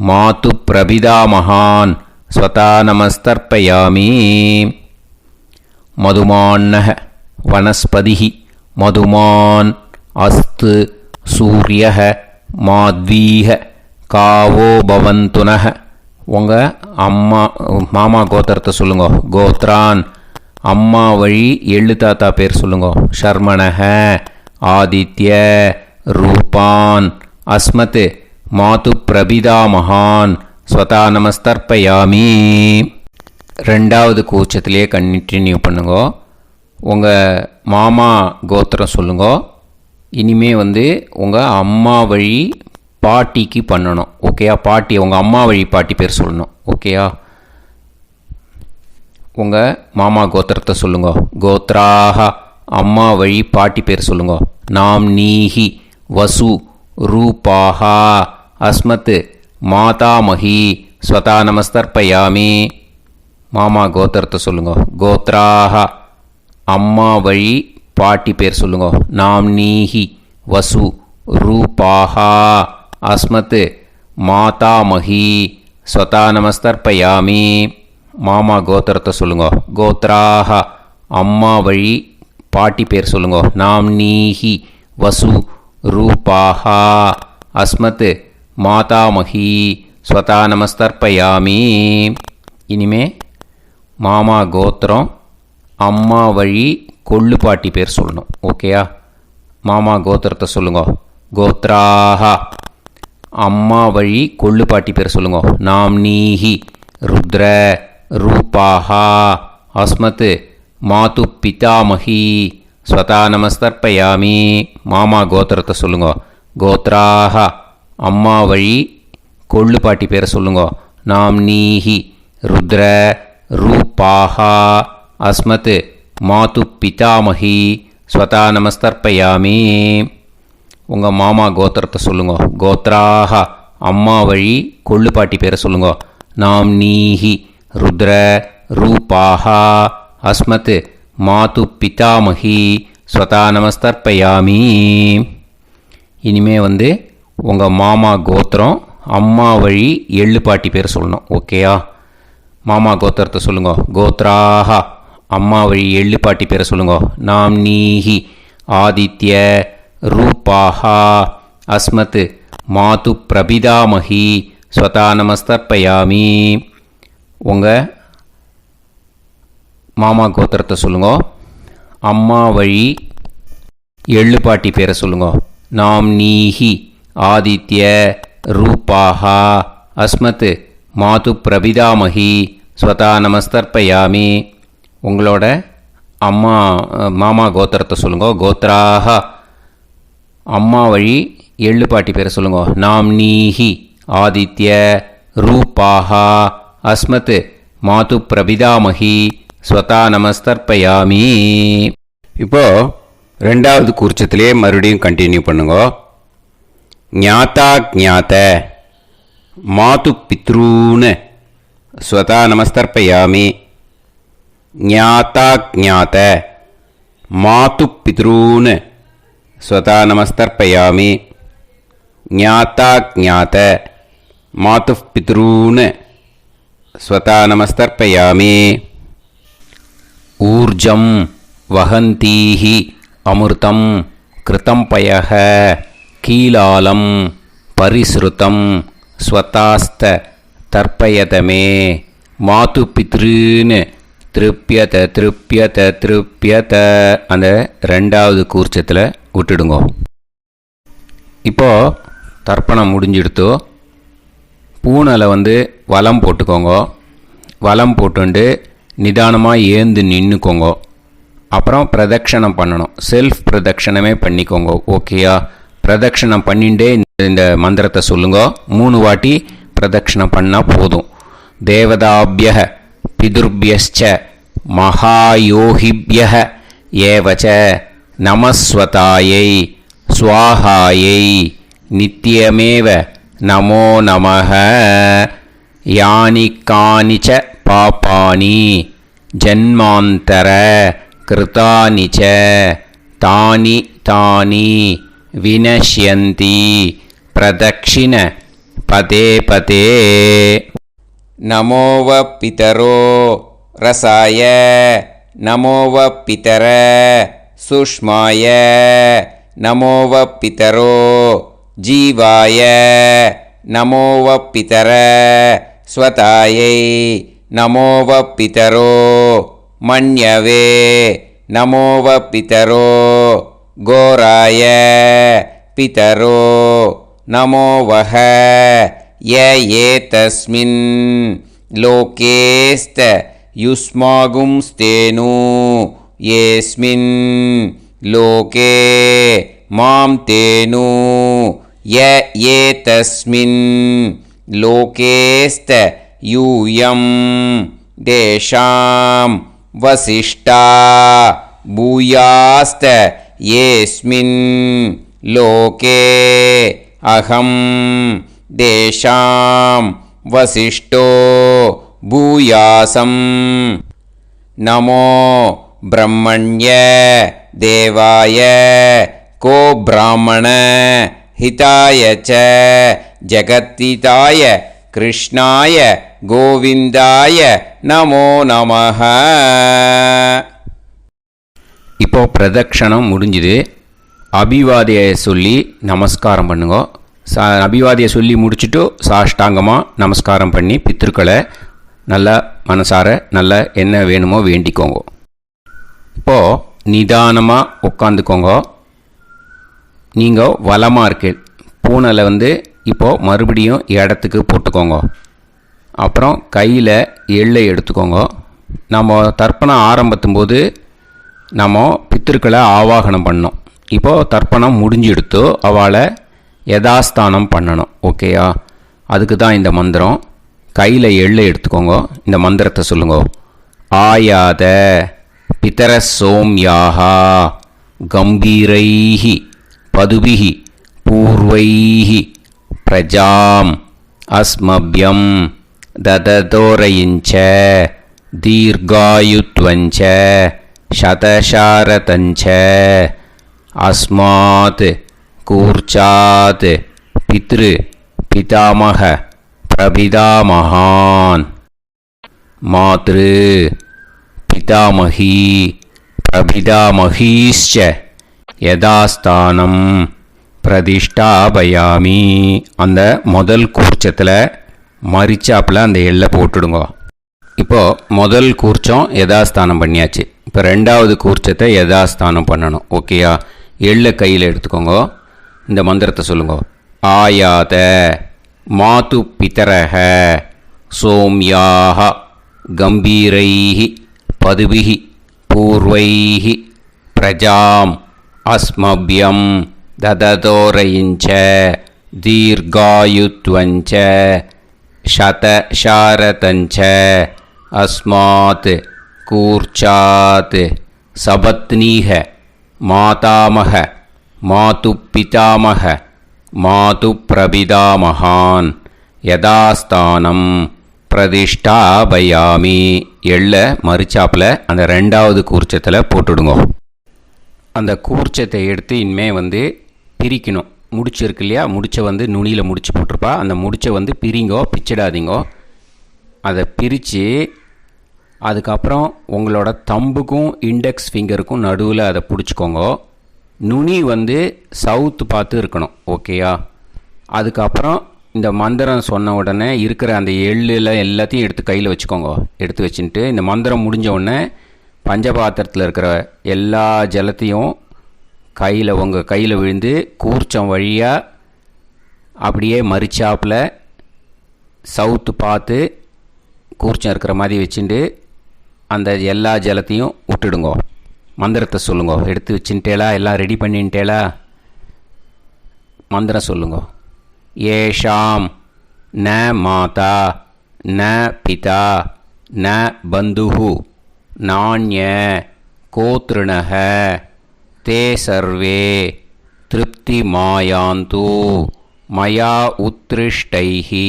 மாது பிரபிதா மகான் ஸ்வதா நமஸ்தர்ப்பயாமி. மதுமான்னஹ வனஸ்பதிஹி மதுமான் அஸ்து சூரியஹ மாத்வீஹ காவோ பவந்துனஹ. உங்கள் மாமா கோத்திரத்தை சொல்லுங்க. கோத்ரான் அம்மா வழி எள்ளு தாத்தா பேர் சொல்லுங்க. ஷர்மணஹ ஆதித்ய ரூபான் அஸ்மத் மாது பிரபிதா மகான் ஸ்வதா நமஸ்தர்ப்பயாமி. ரெண்டாவது கூச்சத்திலே கண்டினியூ பண்ணுங்க. உங்கள் மாமா கோத்திரம் சொல்லுங்க. இனிமே உங்கள் அம்மா வழி பாட்டிக்கு பண்ணணும். ஓகேயா? பாட்டி உங்கள் அம்மா வழி பாட்டி பேர் சொல்லணும். ஓகேயா? உங்கள் மாமா கோத்திரத்தை சொல்லுங்க. கோத்ராக அம்மா வழி பாட்டி பேர் சொல்லுங்க. நாம் நீஹி வசு ரூபாஹா அஸ்மத் மாதாமஹி ஸ்வதா நமஸ்தர்ப்பயாமி. மாமா கோத்திரத்தை சொல்லுங்க. கோத்ராக அம்மா வழி பாட்டி பேர் சொல்லுங்க. நாம் நீஹி வசு ரூபாஹா அஸ்மத் மாதாமஹி ஸ்வதா நமஸ்தர்ப்பயாமி. மாமா கோத்திரத்தை சொல்லுங்க. கோத்ராக அம்மா வழி பாட்டி பேர் சொல்லுங்க. நாம் நீஹி வசு ரூபாஹா அஸ்மத் மாதாமஹி ஸ்வதா நமஸ்தர்ப்பயாமி. இனிமே மாமா கோத்திரம் அம்மா வழி கொள்ளு பாட்டி பேர் சொல்லணும். ஓகேயா? மாமா கோத்திரத்தை சொல்லுங்க. கோத்ராக அம்மா வழி கொள்ளு பாட்டி பேர் சொல்லுங்க. நாம் நீஹி ருத்ர ரூபாஹா அஸ்மத் மாது பிதாமஹி ஸ்வதா நமஸ்தர்ப்பயாமி. மாமா கோத்திரத்தை சொல்லுங்க. கோத்ராக அம்மா வழி கொள்ளு பாட்டி பேரை சொல்லுங்க. நாம் நீஹி ருத்ர ரூபாஹா அஸ்மத் மாது பிதாமஹி ஸ்வதா நமஸ்தர்ப்பயாமி. உங்கள் மாமா கோத்திரத்தை சொல்லுங்க. கோத்ராக அம்மா வழி கொள்ளு பாட்டி பேரை சொல்லுங்க. நாம் நீஹி ருத்ர ரூபாஹா அஸ்மத் மாது பிதாமஹி ஸ்வதா நமஸ்தர்ப்பயாமி. இனிமே உங்கள் மாமா கோத்திரம் அம்மா வழி எள்ளு பாட்டி பேர் சொல்லணும். ஓகேயா? மாமா கோத்திரத்தை சொல்லுங்க. கோத்ராக அம்மா வழி எள்ளு பாட்டி பேரை சொல்லுங்க. நாம் நீஹி ஆதித்ய ரூபாஹா அஸ்மத் மாது பிரபிதாமஹி ஸ்வதா நமஸ்தர்ப்பயாமி. உங்கள் மாமா கோத்திரத்தை சொல்லுங்க. அம்மா வழி எள்ளு பாட்டி பேரை சொல்லுங்க. நாம் நீஹி ஆதித்ய ரூபாஹா அஸ்மத் மாது பிரபிதாமஹி ஸ்வதா நமஸ்தர்ப்பயாமி. உங்களோட மாமா கோத்திரத்தை சொல்லுங்க. கோத்ராக அம்மா வழி எள்ளு பாட்டி பேரை சொல்லுங்க. நாம் நீஹி ஆதித்ய ரூபாஹா அஸ்மத் மாது பிரபிதாமஹி ஸ்வதா நமஸ்தர்ப்பயாமி. இப்போ ரெண்டாவது கூர்ச்சத்திலே மறுபடியும் கண்டினியூ பண்ணுங்க. ஞாதா ஞாத மாது பித்ரூன் ஸ்வதா நமஸ்தர்ப்பயாமி. ஞாதா ஞாத மாது பித்ரூன் ஸ்வதா நமஸ்தர்ப்பயாமி. ஞாதா ஞாத மாது பித்ரூன் ஸ்வதா நமஸ்தர்ப்பயாமி. ஊர்ஜம் வஹந்தீஹி அமிர்தம் கிருதம் பயஹ கீலாலம் பரிஸ்ருதம் ஸ்வதாஸ்த தர்ப்பயதமே மாது பித்ருன்னு திருப்பியத திருப்பியத திருப்பியத. அந்த ரெண்டாவது கூர்ச்சத்தில் விட்டுடுங்க. இப்போது தர்ப்பணம் முடிஞ்சிடுத்தோ பூனலை வலம் போட்டுக்கோங்க. வலம் போட்டுண்டு நிதானமாக ஏந்து நின்றுக்கோங்க. அப்புறம் பிரதட்சணம் பண்ணணும். செல்ஃப் பிரதட்சணமே பண்ணிக்கோங்க. ஓகேயா? பிரதட்சணம் பண்ணிண்டே இந்த மந்திரத்தை சொல்லுங்க. 3 வாட்டி பிரதட்சணம் பண்ணால் போதும். தேவதாபிய பிதுர்பியஸ்ச மகாயோகிபிய ஏவச்ச நமஸ்வதாயை ஸ்வாஹாயை நித்யமேவ நமோ நமஹ. யானி கானிச்ச பாபானி ஜன்மாந்தர கிருதானி ச தானி தானி வினஷ்யந்தி பிரதக்ஷிண பதே பதே. நமோவ பிதரோ ரசாய நமோவ பிதர சுஷ்மாய நமோவ பிதரோ ஜீவாய நமோவ பிதர ஸ்வதாயை நமோவ பிதரோ மன்யவே நமோவ பிதரோ கோராய பிதரோ நமோவஹ. ய ஏதஸ்மின் லோகேஸ்த யுஸ்மாகும்ஸ்தேனு ஏஸ்மின் லோகே மாம் தேனு. ய ஏதஸ்மின் லோகேஸ்த யூயம் தேஷாம் வசிஷ்டா பூயாஸ்த ஏஸ்மின் லோகே அகம் தேஷாம் வசிஷ்டோ பூயாசம். நமோ பிரம்மண்ய தேவாய கோ பிராமண ஹிதாய ச ஜகத்திதாய கிருஷ்ணாய கோவிந்தாய நமோ நமஹ. இப்போ பிரதட்சணம் முடிஞ்சுது. அபிவாதியை சொல்லி நமஸ்காரம் பண்ணுங்க. அபிவாதியை சொல்லி முடிச்சுட்டு சாஷ்டாங்கமாக நமஸ்காரம் பண்ணி பித்ருக்களை நல்லா மனசார நல்லா என்ன வேணுமோ வேண்டிக்கோங்க. இப்போது நிதானமாக உட்காந்துக்கோங்க. நீங்கள் வலமாக இருக்கு பூனையில் இப்போது மறுபடியும் இடத்துக்கு போட்டுக்கோங்க. அப்புறம் கையில் எள்ளை எடுத்துக்கோங்க. நம்ம தர்ப்பணம் ஆரம்பத்தும் போது நம்ம பித்திருக்களை ஆவாகனம் பண்ணோம். இப்போது தர்ப்பணம் முடிஞ்செடுத்து அவளை யதாஸ்தானம் பண்ணணும். ஓகேயா? அதுக்கு தான் இந்த மந்திரம். கையில் எள்ளை எடுத்துக்கோங்க. இந்த மந்திரத்தை சொல்லுங்க. ஆயாத பிதர சோம்யாஹா கம்பீரைஹி பதுபிஹி பூர்வைஹி பிரஜாம் அஸ்மப்யம் தததோரயிஞ்ச தீர்காயுத்வஞ்ச சதசாரதஞ்ச அஸ்மாத் கூர்ச்சாத் பித்ரு பிதாமக பிரபிதாமகான் மாத்ரு பிதாமகி பிரபிதாமகீஸ்ச யதாஸ்தானம் பிரதிஷ்டாபயாமி. அந்த முதல் கூர்ச்சத்தில் மரிச்சாப்பில் அந்த எல்லை போட்டுடுங்க. இப்போது முதல் கூர்ச்சம் யதாஸ்தானம் பண்ணியாச்சு. இப்போ ரெண்டாவது கூர்ச்சத்தை யதாஸ்தானம் பண்ணணும். ஓகேயா? எள்ளை கையில் எடுத்துக்கோங்க. இந்த மந்திரத்தை சொல்லுங்க. ஆயாத மாது பிதரஹ சோம்யாக கம்பீரைஹி பதுபிஹி பூர்வைஹி பிரஜாம் அஸ்மப்யம் தததோரயிஞ்ச தீர்காயுத்வஞ்ச சதசாரதஞ்ச அஸ்மாத் கூர்ச்சாத் சபத்னீஹ மாதாமக மாது பிதாமக மாது பிரபிதாமகான் யதாஸ்தானம் பிரதிஷ்டாபயாமி. எள்ள மரிச்சாப்பில் அந்த ரெண்டாவது கூர்ச்சத்தில் போட்டுடுங்க. அந்த கூர்ச்சத்தை எடுத்து இனிமே பிரிக்கணும். முடிச்சிருக்கு இல்லையா? முடிச்சை நுனியில் முடிச்சு போட்டிருப்பா. அந்த முடிச்சை பிரிங்கோ, பிச்சிடாதீங்கோ. அதை பிரித்து அதுக்கப்புறம் உங்களோட தம்புக்கும் இண்டெக்ஸ் ஃபிங்கருக்கும் நடுவில் அதை பிடிச்சிக்கோங்க. நுனி சவுத்து பார்த்து இருக்கணும். ஓகேயா? அதுக்கப்புறம் இந்த மந்திரம் சொன்ன உடனே இருக்கிற அந்த எள்ளில் எல்லாத்தையும் எடுத்து கையில் வச்சுக்கோங்க. எடுத்து வச்சுட்டு இந்த மந்திரம் முடிஞ்ச உடனே பஞ்சபாத்திரத்தில் இருக்கிற எல்லா ஜலத்தையும் உங்கள் கையில் விழுந்து கூர்ச்சம் வழியாக அப்படியே மரிச்சாப்பில் சவுத்து பார்த்து கூர்ச்சம் இருக்கிற மாதிரி வச்சுட்டு அந்த எல்லா ஜலத்தையும் விட்டுடுங்க. மந்திரத்தை சொல்லுங்க. எடுத்து வச்சுட்டேளா? எல்லாம் ரெடி பண்ணிட்டேளா? மந்திரம் சொல்லுங்க. ஏஷாம் ந மாதா ந பிதா ந பந்துஹு நாண்ய கோத்ருணஹ தே சர்வே திருப்திமாயாந்து மயா உத்ருஷ்டைஹி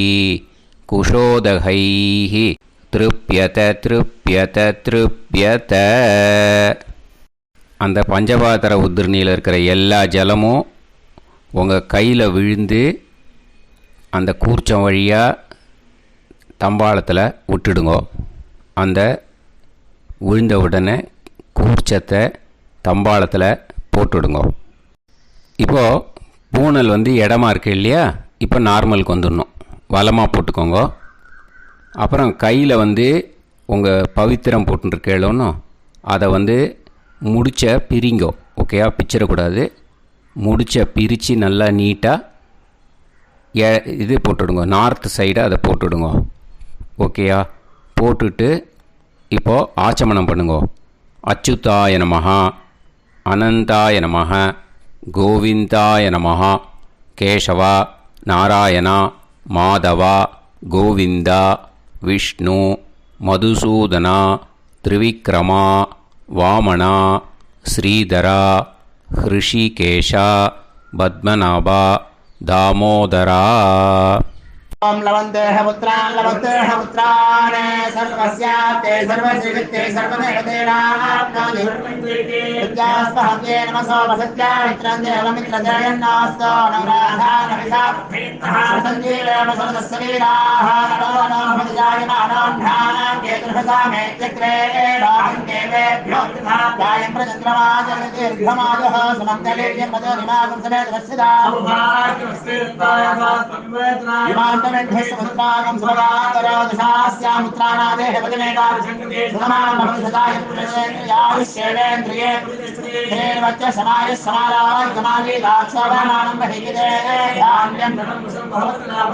குஷோதகைஹி திருப்யத திருப்யத திருப்யத. அந்த பஞ்சபாத்திர உதிரணியில் இருக்கிற எல்லா ஜலமும் உங்கள் கையில் விழுந்து அந்த கூர்ச்சம் வழியாக தம்பாளத்தில் விட்டுடுங்க. அந்த விழுந்த உடனே கூர்ச்சத்தை தம்பாளத்தில் போட்டுடுங்க. இப்போது பூனல் இடமா இருக்கு இல்லையா? இப்போ நார்மலுக்கு வந்துடணும். வலமாக போட்டுக்கோங்க. அப்புறம் கையில் உங்கள் பவித்திரம் போட்டுருக்கேளோன்னு அதை முடிச்ச பிரிங்கோ. ஓகேயா? பிச்சிடக்கூடாது. முடிச்ச பிரித்து நல்லா நீட்டாக இது போட்டுடுங்க. நார்த் சைடை அதை போட்டுடுங்க. ஓகேயா? போட்டுட்டு இப்போது ஆச்சமனம் பண்ணுங்க. அச்சுதாய நமஹ, அனந்தாய நமஹ, கோவிந்தாய நமஹ, கேசவா, நாராயணா, மாதவா, கோவிந்தா, விஷ்ணு, மதுசூதனா, திரிவிக்ரமா, வாமனா, ஸ்ரீதரா, ஹிருஷிகேஷா, பத்மநாபா, தாமோதரா. ओम लवन्तेह पुत्रान् लवन्तेह पुत्रान् सर्वस्याप्ते सर्वश्रीवित्ते सर्वदेवतेनाप्नोति विद्यास्पहव्ये नमसो वसत्या मित्रं देवमित्रजयन्नास्तो नवराधानविदासञ्जीवेम सर्वस्वीराः नमो नमोजायमानां केतुर्हसामेत्यग्रे राहं देवेभ्यो गायं प्रचन्द्रमाजर्दीर्घमायुः सुमङ्गलीर्यन्मदो निमागं समेत वत्सिदा विमानमेघस्वभद्रागं सुभगान्तरोदशास्यामुत्राणादेह पदमेकाभिषङ्गते सुमानमनुसदायुष्येवेन्द्रिये हेर्वच्च समायः समाराय कमाली दाक्षावानानं बहिगिदे धान्यं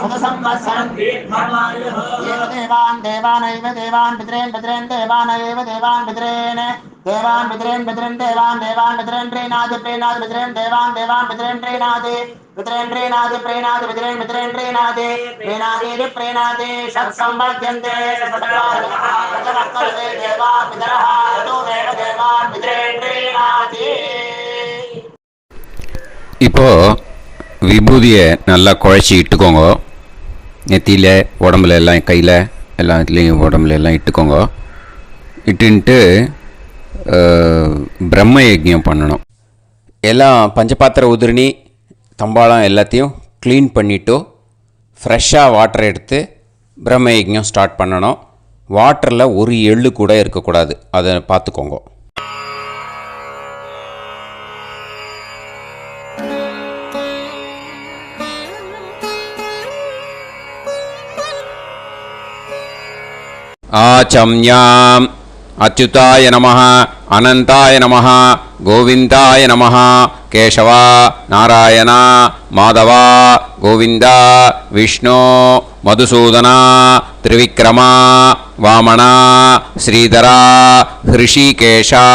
सदसंवत्सरं दीर्घमायुः देवान् देवानैव देवान् पितॄन् पितॄन् देवानैव देवान् पितॄन् देवान् पितॄन् पितॄन् देवान् देवान् पितॄन् प्रीणाति प्रीणाति पितॄन् देवान् देवान् पितॄन् प्रीणाति पितॄन् प्रीणाति प्रीणाति पितॄन् पितॄन् प्रीणाति प्रीणाति प्रीणाति षट्संवर्ध्यन्ते सप्तवार्गमः देवा पितरः तो देव देवान् पितॄन् प्रीणाति. இப்போ விபூதியை நல்லா குழச்சி இட்டுக்கோங்க. நெத்தியில், உடம்புல எல்லாம், கையில் எல்லாம் இதுலேயும் உடம்புல எல்லாம் இட்டுக்கோங்க. இட்டுன்ட்டு பிரம்ம யஜ்ஞம் பண்ணணும். எல்லாம் பஞ்சபாத்திர உதிரணி தம்பாளம் எல்லாத்தையும் க்ளீன் பண்ணிவிட்டு ஃப்ரெஷ்ஷாக வாட்டர் எடுத்து பிரம்ம யஜ்ஞம் ஸ்டார்ட் பண்ணணும். வாட்டரில் ஒரு எள்ளு கூட இருக்கக்கூடாது. அதை பார்த்துக்கோங்க. ஆச்சம்யாம் அச்சுதாய நமஹ, அனந்தாய நமஹ, கோவிந்தாய நமஹ, கேசவா, நாராயணா, மாதவா, கோவிந்தா, விஷ்ணு, மதுசூதனா, திரிவிக்ரமா, வாமனா, ஸ்ரீதரா, ஹிருஷிகேஷா,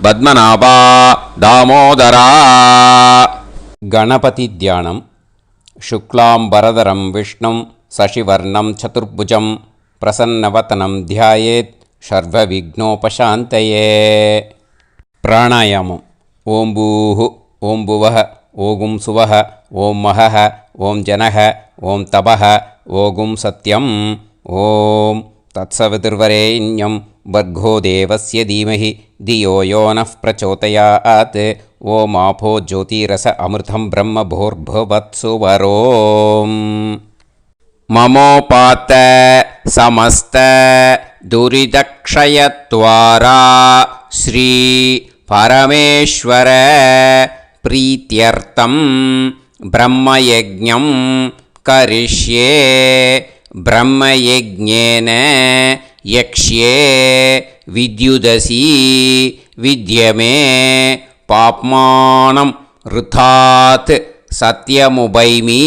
பத்மநாபா, தாமோதரா. கணபதி தியானம். சுக்லாம்பரதரம் விஷ்ணும் சசிவர்ணம் சதுர்புஜம் பிரசன்னவதனம் தியாயேத் சர்வவிக்னோபசாந்தயே. பிராணாயாமம். ஓம் பூஹு, ஓம் புவஹ, ஓகும் சுவஹ, ஓம் மஹஹ, ஓம் ஜனஹ, ஓம் தபஹ, ஓகும் சத்யம். ஓம் தத்சவிதுர்வரேண்யம் வர்கோ தேவஸ்ய தீமஹி தியோ யோ நः பிரச்சோதயாத். ஓம் ஆபோ ஜோதிரஸ அமிர்தம் பிரம்ம பூர்புவத்சு வரோம். மமோபாத்த சமஸ்த துரிதக்ஷயத்வாரா ஸ்ரீ பரமேஸ்வர பிரீத்யர்த்தம் பிரம்மயஜ்ஞம் கரிஷ்யே. பிரம்மயஜ்ஞேன யக்ஷ்யே வித்யுதசி வித்யமே பாப்மானம் ருதாத் சத்யமுபைமி.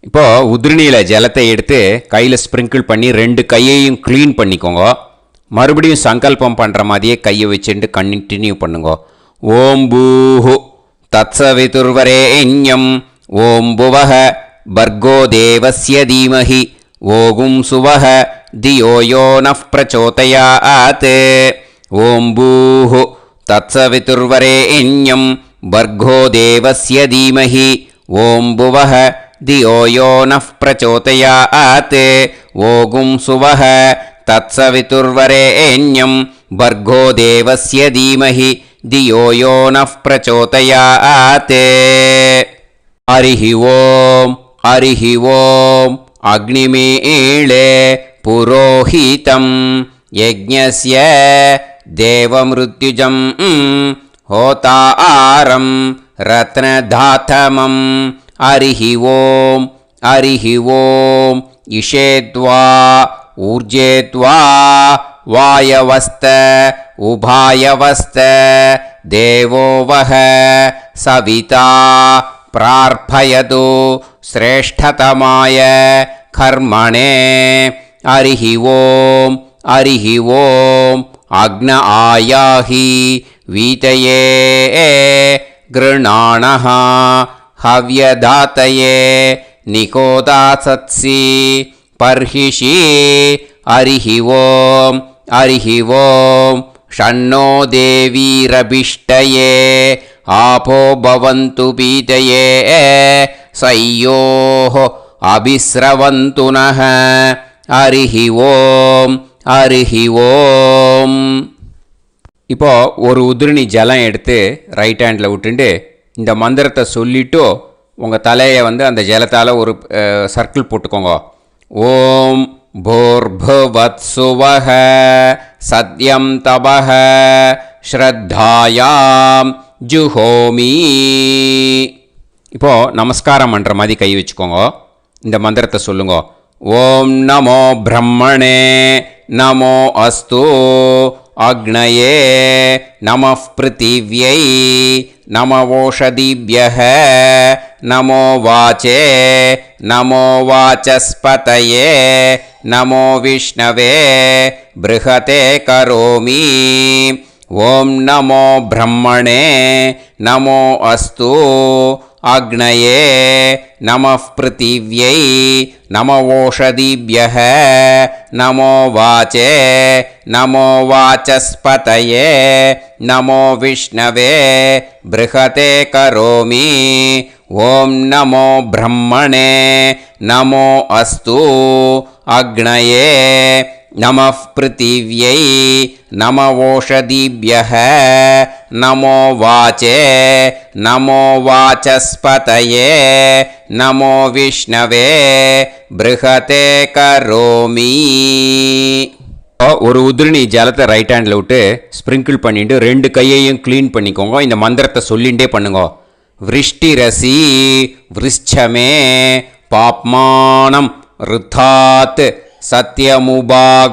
இப்போது உதிரணியில் ஜலத்தை எடுத்து கையில் ஸ்ப்ரிங்கிள் பண்ணி 2 கையையும் க்ளீன் பண்ணிக்கோங்க. மறுபடியும் சங்கல்பம் பண்ணுற மாதிரியே கையை வச்சுட்டு கண்டினியூ பண்ணுங்க. ஓம் பூஹு தத்சவிதுர்வரேண்யம் ஓம் புவஹ பர்கோ தேவஸ்ய தீமஹி ஓகும் சுவஹ தியோ யோ நஃப் பிரச்சோதயாத். ஓம் பூஹு தத்சவிதுர்வரேண்யம் பர்கோ தேவஸ்ய தீமஹி ஓம் புவஹ தியோ யோ நஃப் பிரச்சோதயாத். ஓகும் சுவஹ தத்சவிதுர்வரேண்யம் பர்கோ தேவஸ்ய தீமஹி தியோ யோ நஃப் பிரச்சோதயாத். ஹரிஹி ஓம் ஹரிஹி ஓம் அக்னிமீளே புரோஹிதம் யஜ்ஞஸ்ய தேவமிருத்யுஜம் ஹோதாரம் ரத்னதாத்தமம். ஹரிஹி ஓம் ஹரிஹி ஓம் இஷேத்வா ஊர்ஜேத்வா வாயவஸ்த உபாயவஸ்த தேவோ வஹ சவிதா பிரார்ப்பயது ஸ்ரேஷ்டதமாய கர்மணே. ஹரிஹி ஓம் ஹரிஹி ஓம் அக்ன ஆயாஹி வீதயே கிருணாணஹ ஹவ்யதாத்தயே நிகோதாசத்சி பர்ஹிஷி. ஹரிஹி ஓம் ஹரிஹி ஓம் ஷண்ணோ தேவீரபிஷ்டயே ஆபோ பவந்து பீதயே சய்யோஹ அபிஸ்ரவந்து நஹ. ஹரிஹி ஓம் ஹரிஹி ஓம். இப்போ ஒரு உதிரணி ஜலம் எடுத்து ரைட் ஹேண்டில் விட்டுண்டு இந்த மந்திரத்தை சொல்லிவிட்டு உங்கள் தலையை அந்த ஜலத்தால் ஒரு சர்க்கிள் போட்டுக்கோங்க. ஓம் பூர்புவத்சுவஹ சத்யம் தபஹ ஸ்ரத்தாயாம் ஜுஹோமி. இப்போது நமஸ்காரம் பண்ணுற மாதிரி கை வச்சுக்கோங்க. இந்த மந்திரத்தை சொல்லுங்க. ஓம் நமோ பிரம்மணே நமோ அஸ்து அக்னயே நமः பிருத்திவ்யை நமவோஷதிभ्यः நமோ வாச்சே நமோ வாசஸ்பதயே நமோ விஷ்ணவே ப்ருஹதே கரோமி. ஓம் நமோ பிரம்மணே நமோ அஸ்து அக்னயே நமः பிருத்திவ்யை நமவோஷதிभ्यः நமோ வாச்சே நமோ வாசஸ்பதயே நமோ விஷ்ணவே ப்ருஹதே கரோமி. ஓம் நமோ பிரம்மணே நமோ அஸ்து அக்னயே நமः பிருத்திவ்யை நமவோஷதிभ्यः நமோ வாச்சே நமோ வாசஸ்பதயே நமோ விஷ்ணவே ப்ருஹதே கரோமி. ஒரு உதிரணி ஜலத்தை ரைட் ஹேண்டில் விட்டு ஸ்ப்ரிங்கிள் பண்ணிட்டு ரெண்டு கையையும் க்ளீன் பண்ணிக்கோங்க. இந்த மந்திரத்தை சொல்லிகிட்டே பண்ணுங்க. விருஷ்டிரசி விருஷ்சமே பாப்மானம் ருத்தாத் சத்யமுபாகாம்.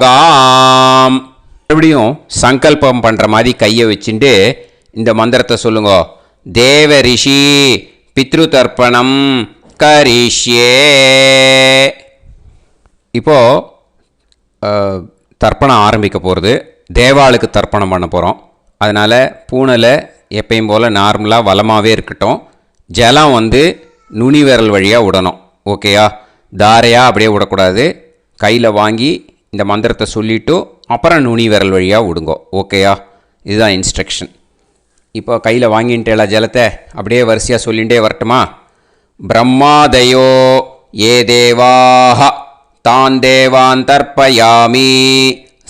மறுபடியும் சங்கல்பம் பண்ணுற மாதிரி கையை வச்சுட்டு இந்த மந்திரத்தை சொல்லுங்க. தேவ ரிஷி பித்ரு தர்ப்பணம் கரிஷ்யே. இப்போது தர்ப்பணம் ஆரம்பிக்க போகிறது. தேவாளுக்கு தர்ப்பணம் பண்ண போகிறோம். அதனால் பூனையில் எப்பயும் போல் நார்மலாக வளமாகவே இருக்கட்டும். ஜலம் நுனி விரல் வழியாக விடணும். ஓகேயா? தாரையாக அப்படியே விடக்கூடாது. கையில் வாங்கி இந்த மந்திரத்தை சொல்லிவிட்டு அப்புறம் நுனி விரல் வழியாக விடுங்கோ. ஓகேயா? இதுதான் இன்ஸ்ட்ரக்ஷன். இப்போ கையில் வாங்கிட்டேல ஜலத்தை அப்படியே வரிசையாக சொல்லிகிட்டே வரட்டுமா? பிரம்மாதயோ ஏ தேவாஹ தான் தேவான் தர்ப்பயாமி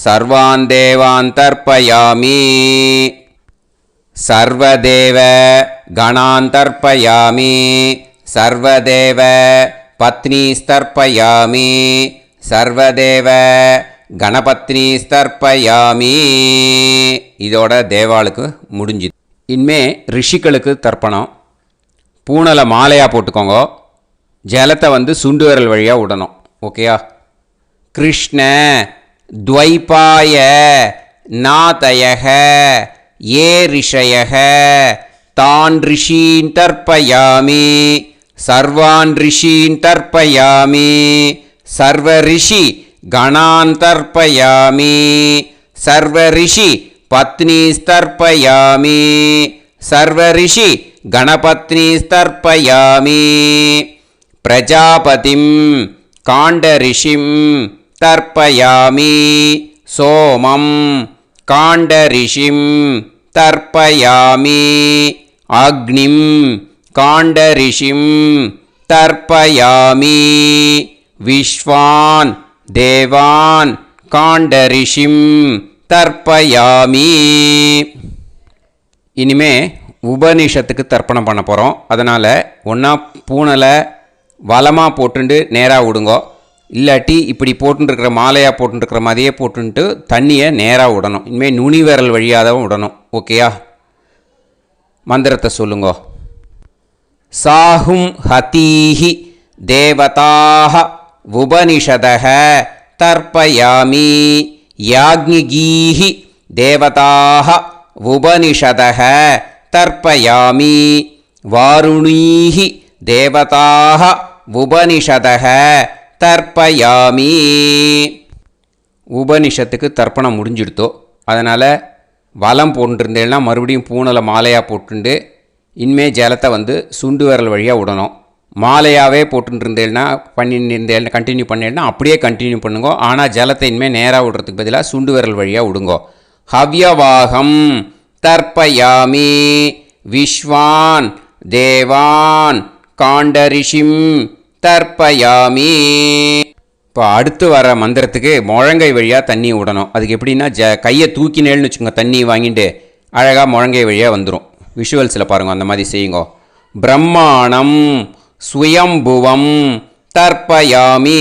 சர்வான் தேவான் தர்ப்பயாமி சர்வதேவ கணான் தர்ப்பயாமி சர்வதேவ பத்னீஸ்தர்ப்பயாமி சர்வதேவ கணபத்னி ஸ்தர்ப்பயாமி. இதோட தேவாளுக்கு முடிஞ்சுது. இனிமே ரிஷிகளுக்கு தர்ப்பணம். பூனலை மாலையாக போட்டுக்கோங்க. ஜலத்தை சுண்டு விரல் வழியாக விடணும். ஓகேயா? கிருஷ்ண துவைபாய நாதயக ஏ ரிஷயக தான் ரிஷீன் தர்ப்பயாமி சர்வான் ரிஷீன் தர்ப்பயாமி சர்வ ரிஷி கணான் தர்ப்பயாமி सर्वऋषि पत्नीस्तर्पयामि सर्वऋषि गणपत्नीस्तर्पयामि प्रजापतिं काण्डऋषिं तर्पयामि सोमं काण्डऋषिं तर्पयामि अग्निं काण्डऋषिं तर्पयामि विश्वान् देवान् काण्डऋषिं तर्पयामि இனிமே உபனிஷத்துக்கு தர்ப்பணம் பண்ண போகிறோம். அதனால் ஒன்றா பூனலை வலமாக போட்டுண்டு நேராக விடுங்கோ, இல்லாட்டி இப்படி போட்டுருக்கிற மாலையாக போட்டுருக்கிற மாதிரியே போட்டுன்ட்டு தண்ணியை நேராக விடணும். இனிமேல் நுனி விரல் வழியாக தான் விடணும். ஓகேயா? மந்திரத்தை சொல்லுங்கோ. சாஹும் ஹதீஹி தேவதாக உபனிஷதः தர்ப்பயாமி யாக்ஞிகீஹி தேவதாக உபனிஷதः தர்ப்பயாமி வாருணீஹி தேவதாக உபனிஷதः தர்ப்பயாமி. உபனிஷத்துக்கு தர்ப்பணம் முடிஞ்சிடுத்தோ, அதனால் வலம் போட்டுருந்தேன்னா மறுபடியும் பூனலை மாலையாக போட்டுண்டு இனிமே ஜலத்தை வந்து சுண்டு விரல் வழியாக விடணும். மாலையாகவே போட்டுருந்தேன்னா பண்ணியிருந்தேன் கண்டினியூ பண்ணேன்னா அப்படியே கண்டினியூ பண்ணுங்க. ஆனால் ஜலத்தை இனிமேல் நேராக விடுறதுக்கு பதிலாக சுண்டு விரல் வழியாக விடுங்கோ. ஹவ்யவாகம் தர்ப்பயாமி விஸ்வான் தேவான் காண்டரிஷிம் தர்ப்பயாமி. இப்போ அடுத்து வர மந்திரத்துக்கு முழங்கை வழியாக தண்ணி விடணும். அதுக்கு எப்படின்னா கையை தூக்கினேன்னு வச்சுக்கோங்க, தண்ணி வாங்கிட்டு அழகாக முழங்கை வழியாக வந்துடும். விஷுவல்ஸில் பாருங்கள், அந்த மாதிரி செய்யுங்கோ. பிரம்மாணம் சுயம்புவம் தர்ப்பயாமி.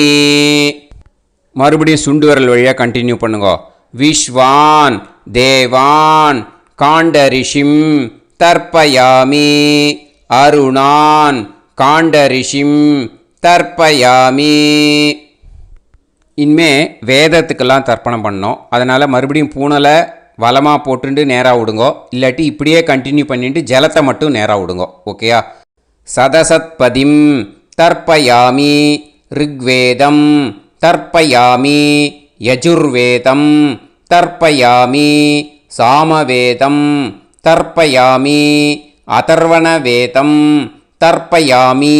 மறுபடியும் சுண்டு விரல் வழியாக கண்டினியூ பண்ணுங்கோ. விஸ்வான் தேவான் காண்டரிஷிம் தர்ப்பயாமி அருணான் காண்டரிஷிம் தர்ப்பயாமி. இனிமே வேதத்துக்கெல்லாம் தர்ப்பணம் பண்ணோம். அதனால் மறுபடியும் பூனலை வலமாக போட்டுட்டு நேராக விடுங்கோ, இல்லாட்டி இப்படியே கண்டினியூ பண்ணிட்டு ஜலத்தை மட்டும் நேராக விடுங்கோ. ஓகேயா? சதசத்பதிம் தர்ப்பயாமி ரிக்வேதம் தர்ப்பயாமி யஜுர்வேதம் தர்ப்பயாமி சாமவேதம் தர்ப்பயாமி அதர்வணவேதம் தர்ப்பயாமி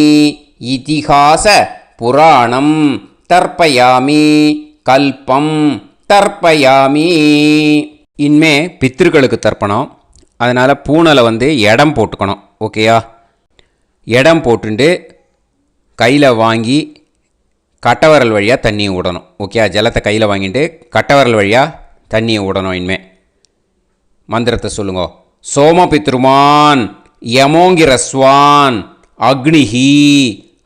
இதிஹாச புராணம் தர்ப்பயாமி கல்பம் தர்ப்பயாமி. இனிமே பித்திருக்களுக்கு தர்ப்பணம். அதனால் பூனலை வந்து இடம் போட்டுக்கணும். ஓகேயா? இடம் போட்டுண்டு கையில் வாங்கி கட்டவரல் வழியாக தண்ணியை விடணும். ஓகே? ஜலத்தை கையில் வாங்கிட்டு கட்டவரல் வழியாக தண்ணியை விடணும். இனிமே மந்திரத்தை சொல்லுங்க. சோமபித்ருமான் யமோங்கிரஸ்வான் அக்னிஹி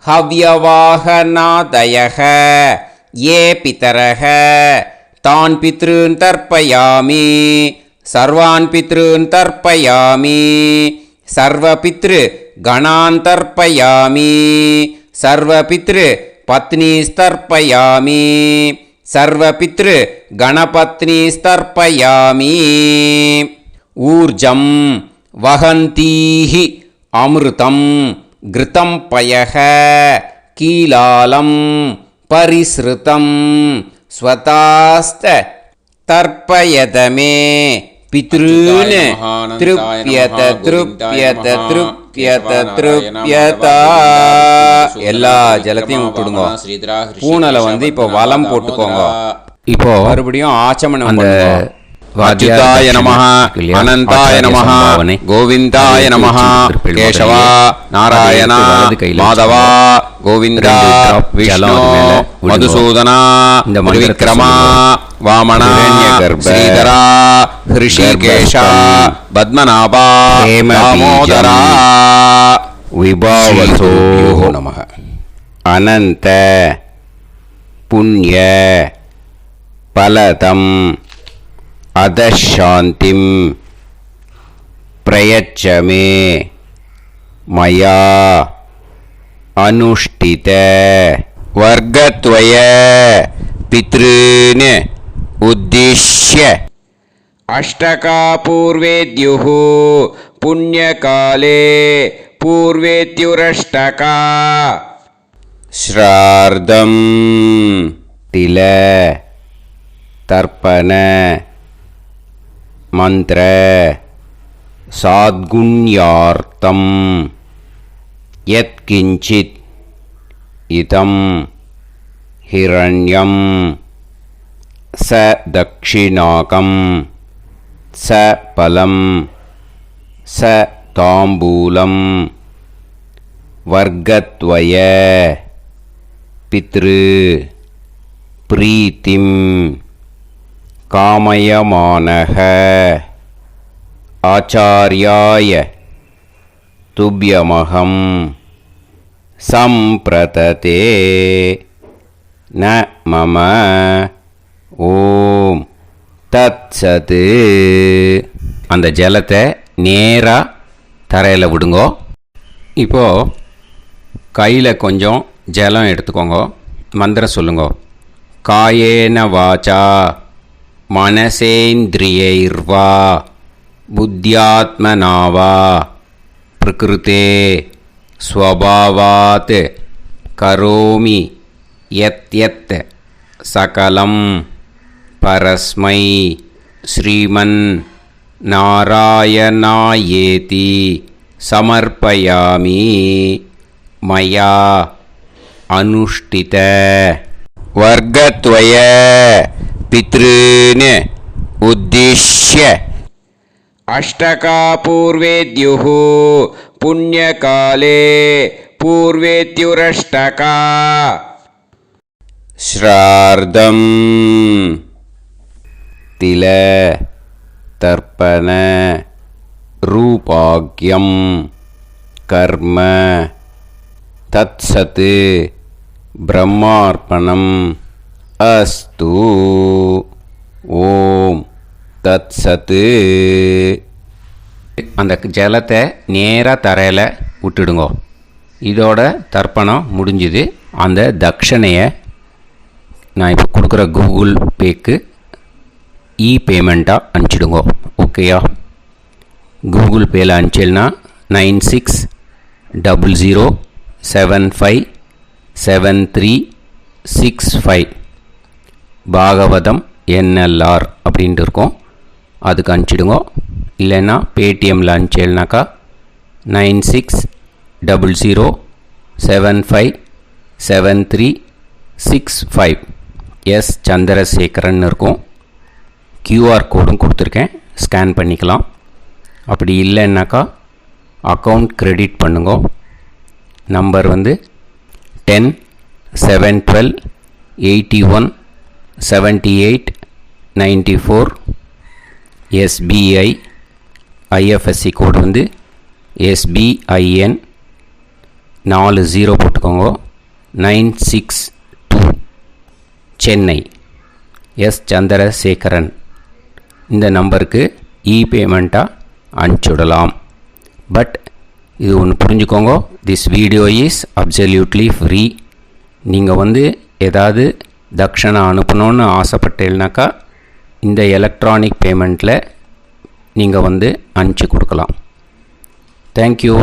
ஹவ்யவாகநாதயக ஏ பிதரக தான் பித்ருன் தர்ப்பயாமி சர்வான் பித்ருன் தர்ப்பயாமி சர்வபித்ரு கணான் தர்ப்பயாமி சர்வபித்ரு பத்னிஸ்தர்ப்பயாமி சர்வபித்ரு கணபத்னிஸ்தர்ப்பயாமி. ஊர்ஜம் வஹந்தீஹி அமிர்தம் கிருதம் பயக கீலாலம் பரிஸ்ருதம் ஸ்வதாஸ்த தர்ப்பயதமே பித்ருன் திருப்யத திருப்யத திருப்யத திருப்யதா. எல்லா ஜலத்தையும் விட்டுடுங்க. பூனலை வந்து இப்போ வலம் போட்டுக்கோங்க. இப்போ மறுபடியும் ஆச்சமனம் அந்த வாஜுதாய நமஹ அனந்தாய நமஹ கோவிந்தாய நமஹ கேசவா நாராயணா மாதவா கோவிந்தா விஷ்ணு மதுசூதனா விக்ரமா வாமனா ஸ்ரீதரா ஹிருஷிகேஷா பத்மநாபா தாமோதரா விபாவசோ நமஹ. அனந்த புண்ணிய பலதம் அதசாந்திம் பிரயச்சமே மயா அனுஷ்டித வர்க்கத்வய பித்ருன் உத்திஷ்ய அஷ்டகா பூர்வேத்யுः புண்ணியகாலே பூர்வேத்யுரஷ்டகா ஸ்ரார்தம் தில தர்ப்பண மந்திர சாத்குண்யார்த்தம் யத்கிஞ்சித் இதம் ஹிரண்யம் ச தக்ஷிணாகம் ச பலம் ச தாம்பூலம் வர்க்கத்வய பித்ரு பிரீத்திம் காமயமானஹ ஆச்சார்யாய துப்யமகம் சம்பிரததே ந மம ஓம் தத்சத். அந்த ஜலத்தை நேராக தரையில் விடுங்கோ. இப்போது கையில் கொஞ்சம் ஜலம் எடுத்துக்கோங்க. மந்திரம் சொல்லுங்க. காயேன வாச்சா மனசேந்திரியைர்வா புத்தியாத்மனாவா பிரகிருதே ஸ்வபாவாத் கரோமி யத் யத் சகலம் பரஸ்மை ஸ்ரீமன் நாராயணாயேதி சமர்ப்பயாமி மயா அனுஷ்டித வர்க்கத்வய பித்ருன் உத்திஷ்ய அஷ்டகா பூர்வேத்யுः புண்ணியகாலே பூர்வேத்யுரஷ்டகா ஸ்ரார்தம் தில தர்ப்பண ரூபாக்யம் கர்ம தத்சத் பிரம்மார்ப்பணம் அஸ்து. ஓம் தத்சத். அந்த ஜலத்தை நேராக தரையில் விட்டுடுங்க. இதோட தர்ப்பணம் முடிஞ்சுது. அந்த தட்சணையை நான் இப்போ கொடுக்குற கூகுள் பேக்கு பேமெண்ட்டாக அனுப்பிச்சிடுங்க. ஓகேயா? கூகுள் பேயில் அனுப்பிச்சில்னா 9600757365 பாகவதம் NLR அப்படின்ட்டு இருக்கும். அதுக்கு அனுப்பிச்சிடுங்க. இல்லைன்னா பேடிஎம்மில் அனுப்பிச்சில்னாக்கா 9600757365 எஸ் சந்திரசேகரன் இருக்கும். QR கோடும் கொடுத்துருக்கேன், ஸ்கேன் பண்ணிக்கலாம். அப்படி இல்லைன்னாக்கா அக்கௌண்ட் கிரெடிட் பண்ணுங்க. நம்பர் வந்து 10-7-12-81-78-94. SBI IFSC கோடு வந்து SBIN 40 போட்டுக்கோங்க. 962 சென்னை. எஸ் சந்திரசேகரன். இந்த நம்பருக்கு பேமெண்ட்டாக அனுப்பிச்சுடலாம். பட் இது ஒன்று புரிஞ்சுக்கோங்க, this video is absolutely free. நீங்கள் வந்து ஏதாவது தட்சணை அனுப்பணுன்னு ஆசைப்பட்டேன்னாக்கா இந்த எலக்ட்ரானிக் பேமெண்ட்டில் நீங்கள் வந்து அனுப்பிச்சி கொடுக்கலாம். தேங்க்யூ.